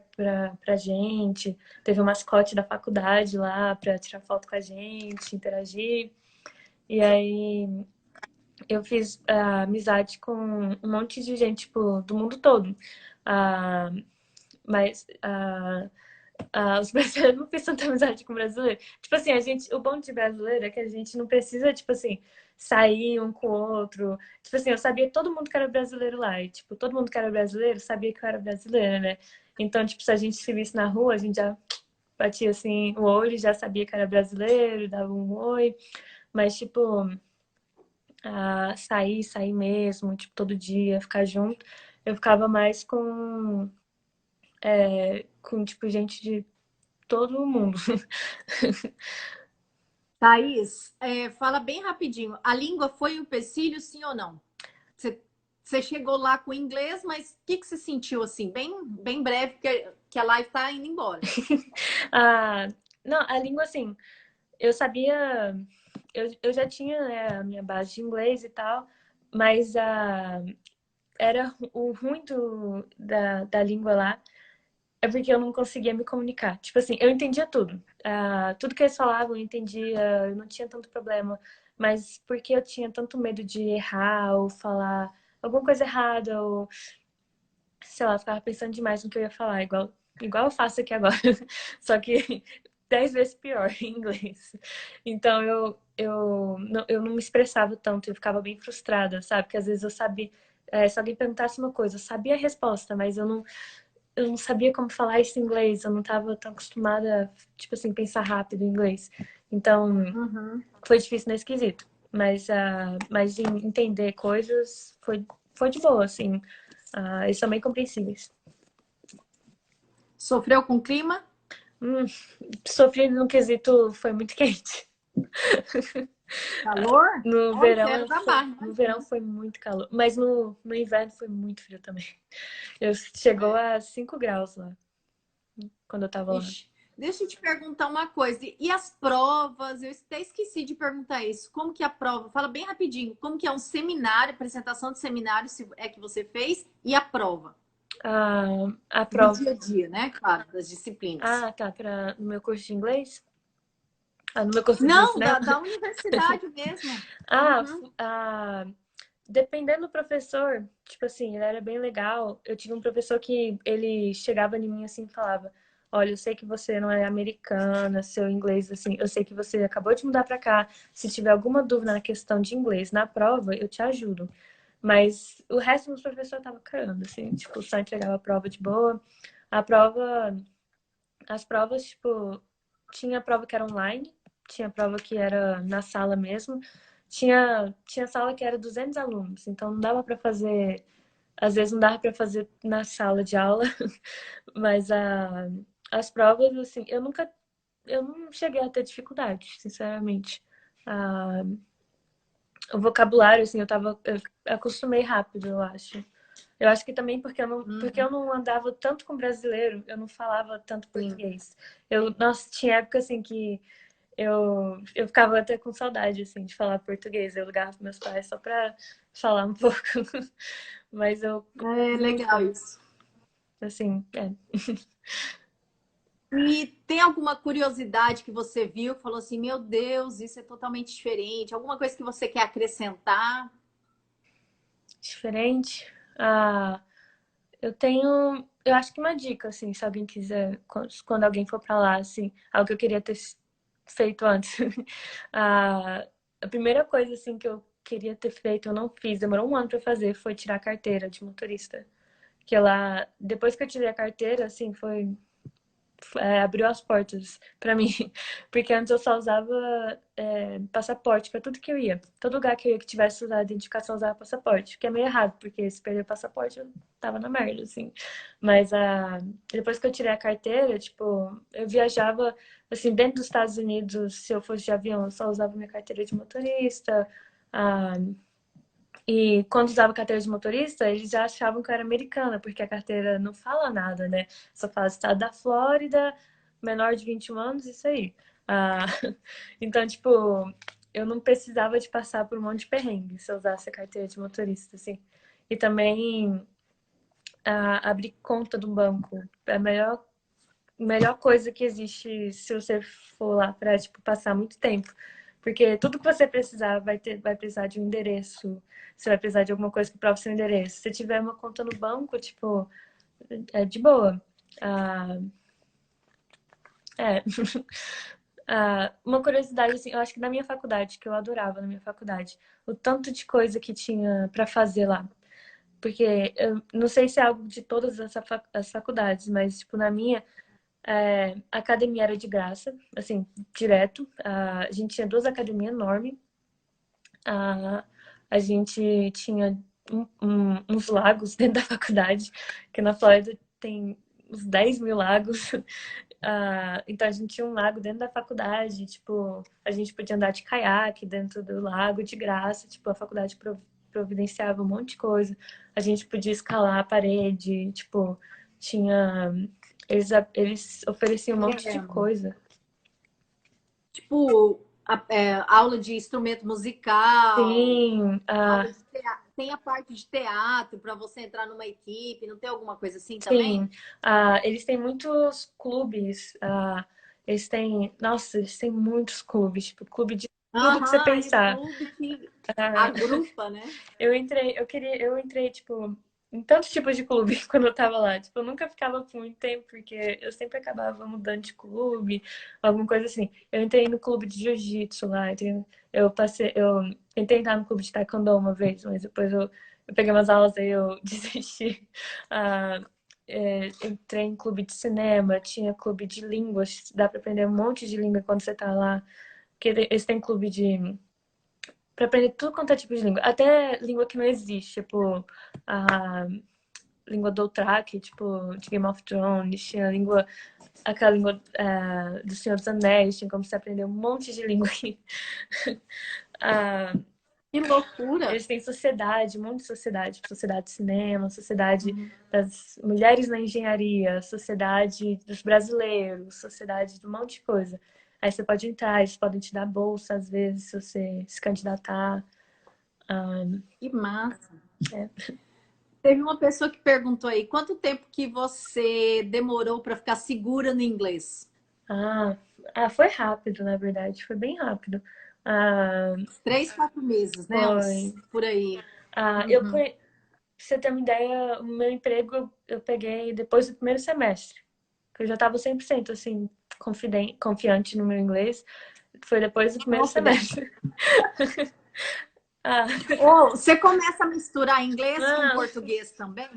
pra gente, teve um mascote da faculdade lá pra tirar foto com a gente, interagir. E aí eu fiz amizade com um monte de gente, tipo, do mundo todo. Ah, mas os brasileiros não fiz tanta amizade com brasileiro. Tipo assim, o bom de brasileiro é que a gente não precisa, tipo assim, sair um com o outro. Tipo assim, eu sabia todo mundo que era brasileiro lá. E, tipo, todo mundo que era brasileiro sabia que eu era brasileira, né? Então, tipo, se a gente se visse na rua, a gente já batia assim o olho, já sabia que era brasileiro, dava um oi. Mas, tipo, sair mesmo, tipo, todo dia, ficar junto, eu ficava mais com tipo, gente de todo mundo. Thaís, fala bem rapidinho. A língua foi um empecilho, sim ou não? Você, você chegou lá com inglês, mas o que você sentiu assim? Bem breve, que a live tá indo embora. Ah, não, a língua, assim, eu sabia, eu já tinha, né, a minha base de inglês e tal, mas era o ruim da língua lá é porque eu não conseguia me comunicar. Tipo assim, eu entendia tudo. Tudo que eles falavam, eu entendia, eu não tinha tanto problema. Mas porque eu tinha tanto medo de errar ou falar alguma coisa errada, ou sei lá, eu ficava pensando demais no que eu ia falar, igual eu faço aqui agora. Só que 10 vezes pior em inglês. Então eu não me expressava tanto, eu ficava bem frustrada, sabe? Porque às vezes eu sabia. Se alguém perguntasse uma coisa, eu sabia a resposta, mas eu não sabia como falar isso em inglês, eu não estava tão acostumada, tipo assim, pensar rápido em inglês. Então, Uhum. foi difícil nesse quesito. Mas em entender coisas foi de boa, assim. Eles são bem compreensíveis. Sofreu com o clima? Hum, Sofri no quesito foi muito quente. Calor? No Olha, verão, zero da barra, no verão imagina. foi muito calor. Mas no inverno foi muito frio também. Chegou a 5 graus lá, quando eu tava lá. Ixi. Deixa eu te perguntar uma coisa. E as provas? Eu até esqueci de perguntar isso. Como que é a prova? Fala bem rapidinho. Como que é um seminário, apresentação de seminário, se é que você fez, e a prova? A Do prova. dia a dia, né? Claro, das disciplinas. Tá, no meu curso de inglês? No meu curso de Não, cinema? da universidade mesmo. Ah, Uhum. dependendo do professor, tipo assim, ele era bem legal. Eu tive um professor que ele chegava em mim assim e falava: Olha, eu sei que você não é americana, seu inglês, assim, eu sei que você acabou de mudar pra cá. Se tiver alguma dúvida na questão de inglês na prova, eu te ajudo. Mas o resto dos professores tava cagando, assim, tipo, só entregava a prova de boa. A prova, as provas, tipo, tinha prova que era online, tinha prova que era na sala mesmo. tinha sala que era 200 alunos, então não dava para fazer, às vezes não dava para fazer na sala de aula, mas as provas, assim, eu não cheguei a ter dificuldade, sinceramente. Ah, o vocabulário, assim, eu acostumei rápido, eu acho. Eu acho que também porque eu não andava tanto com brasileiro, eu não falava tanto Sim. português. Nossa, tinha época, assim, que eu ficava até com saudade, assim, de falar português. Eu ligava para meus pais só para falar um pouco. Mas eu, É legal isso. assim, é. E tem alguma curiosidade que você viu, que falou assim, meu Deus, isso é totalmente diferente? Alguma coisa que você quer acrescentar? Diferente. Ah, eu acho que uma dica, assim, se alguém quiser, quando alguém for para lá, assim, algo que eu queria ter feito antes. A primeira coisa, assim, que eu queria ter feito, eu não fiz, demorou um ano para fazer, foi tirar a carteira de motorista. Que lá, depois que eu tirei a carteira, assim, abriu as portas pra mim. Porque antes eu só usava passaporte pra tudo que eu ia. Todo lugar que eu ia que tivesse usado identificação, eu usava passaporte. Que é meio errado, porque se perder o passaporte, eu tava na merda, assim. Mas depois que eu tirei a carteira, tipo, eu viajava, assim, dentro dos Estados Unidos, se eu fosse de avião, eu só usava minha carteira de motorista. Ah, e quando usava carteira de motorista, eles já achavam que eu era americana, porque a carteira não fala nada, né? Só fala estado da Flórida, menor de 21 anos, isso aí. Ah, então, tipo, eu não precisava de passar por um monte de perrengue se eu usasse a carteira de motorista, assim. E também abrir conta do banco. É a melhor coisa que existe se você for lá para tipo, passar muito tempo. Porque tudo que você precisar vai precisar de um endereço. Você vai precisar de alguma coisa que prove seu endereço. Se tiver uma conta no banco, tipo, é de boa. Ah, é. Uma curiosidade, assim, eu acho que na minha faculdade, que eu adorava na minha faculdade, o tanto de coisa que tinha para fazer lá. Porque eu não sei se é algo de todas as faculdades, mas, tipo, na minha, a academia era de graça, assim, direto. A gente tinha duas academias enormes. A gente tinha uns lagos dentro da faculdade, que na Flórida tem uns 10 mil lagos. Então a gente tinha um lago dentro da faculdade, tipo, a gente podia andar de caiaque dentro do lago de graça, tipo, a faculdade providenciava um monte de coisa. A gente podia escalar a parede, tipo, tinha. Eles ofereciam um monte de É, coisa. tipo, aula de instrumento musical, Sim, aula de teatro. Tem a parte de teatro para você entrar numa equipe, não tem alguma coisa assim sim. também? Eles têm muitos clubes. Nossa, eles têm muitos clubes, tipo, clube de tudo que você Aham, é pensar. clube que Ah, agrupa, né? eu entrei, tipo, em tantos tipos de clube quando eu tava lá. Tipo, eu nunca ficava por muito tempo, porque eu sempre acabava mudando de clube, alguma coisa assim. Eu entrei no clube de jiu-jitsu lá, eu tentei entrar no clube de taekwondo uma vez, mas depois eu peguei umas aulas e eu desisti. Ah, entrei em clube de cinema, tinha clube de línguas, dá pra aprender um monte de língua quando você tá lá. Porque eles têm clube pra aprender tudo quanto é tipo de língua. Até língua que não existe, tipo a língua Dothraki, tipo, de Game of Thrones, tinha aquela língua do Senhor dos Anéis, tinha como você aprender um monte de língua aqui. Ah, Que loucura! eles têm sociedade, um monte de sociedade, tipo, sociedade de cinema, sociedade Uhum. das mulheres na engenharia, sociedade dos brasileiros, sociedade de um monte de coisa. Aí você pode entrar, eles podem te dar bolsa às vezes se você se candidatar. Ah, Que massa! é. Teve uma pessoa que perguntou aí, quanto tempo que você demorou para ficar segura no inglês? Ah, foi rápido, na verdade, foi bem rápido. Ah, 3, 4 meses, né? foi. Por aí. Ah, eu, Uhum. pra você ter uma ideia, o meu emprego eu peguei depois do primeiro semestre, que eu já estava 100% assim, confiante no meu inglês. Foi depois do primeiro Nossa, bem. semestre. Ah, Ou você começa a misturar inglês com não, português também?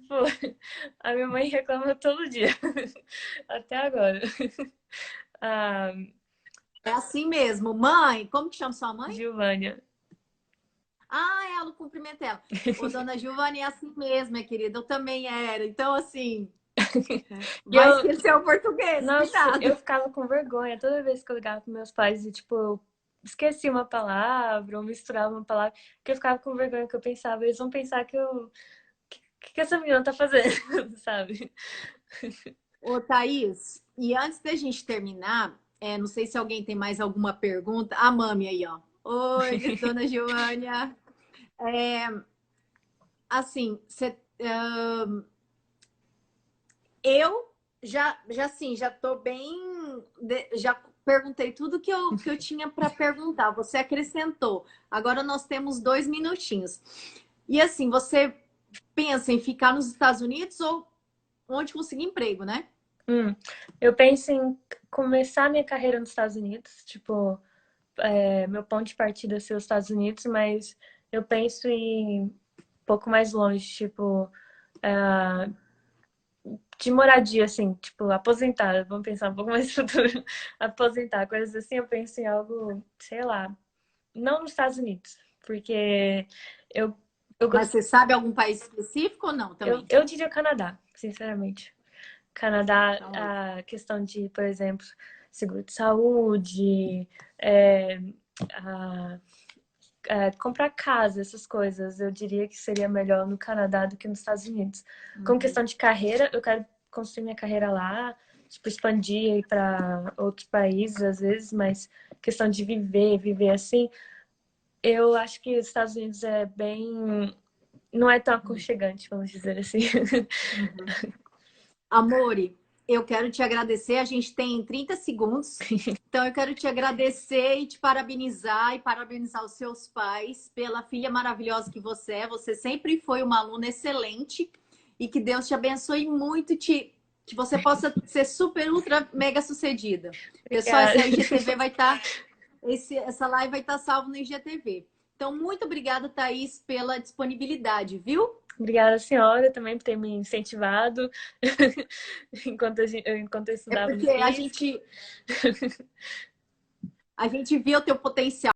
foi. A minha mãe reclama todo dia, até agora. Ah, É assim mesmo. Mãe, como que chama sua mãe? Giovânia. Ah, é, ela cumprimenta ela. Ô, dona Giovanni, é assim mesmo, minha querida. Eu também era. Então, assim, E vai eu, esquecer o português, nossa, cuidado. eu ficava com vergonha toda vez que eu ligava para meus pais e, tipo, eu esquecia uma palavra ou misturava uma palavra, que eu ficava com vergonha, que eu pensava, eles vão pensar que eu. O que essa menina tá fazendo, sabe? Ô, Thaís, e antes da gente terminar, não sei se alguém tem mais alguma pergunta. A Mami aí, ó. Oi, dona Giovânia. É, assim, eu assim, já tô bem. Já perguntei tudo que eu tinha para perguntar. Você acrescentou. Agora nós temos 2 minutinhos. E assim, você pensa em ficar nos Estados Unidos ou onde conseguir emprego, né? Hum, eu penso em começar minha carreira nos Estados Unidos, tipo, meu ponto de partida ser os Estados Unidos, mas eu penso em um pouco mais longe, tipo, é, de moradia, assim, tipo, aposentar, vamos pensar um pouco mais no futuro, aposentar, coisas assim, eu penso em algo, sei lá, não nos Estados Unidos, porque eu, eu, Mas gost... você sabe algum país específico ou não também? eu diria o Canadá, sinceramente. Canadá, Então, a questão de, por exemplo, seguro de saúde, é, a, comprar casa, essas coisas, eu diria que seria melhor no Canadá do que nos Estados Unidos. Com uhum. questão de carreira, eu quero construir minha carreira lá, tipo, expandir para outros países às vezes, mas questão de viver assim, eu acho que os Estados Unidos é bem. Não é tão aconchegante, vamos dizer assim. Uhum. Amore, eu quero te agradecer. A gente tem 30 segundos. Então, eu quero te agradecer e te parabenizar e parabenizar os seus pais pela filha maravilhosa que você é. Você sempre foi uma aluna excelente e que Deus te abençoe muito, que você possa ser super, ultra, mega sucedida. Pessoal, Obrigada. essa IGTV vai estar, essa live vai estar salvo no IGTV. Então, muito obrigada, Thaís, pela disponibilidade, viu? Obrigada, senhora, também por ter me incentivado enquanto eu É estudava no porque FISC. a gente viu o teu potencial.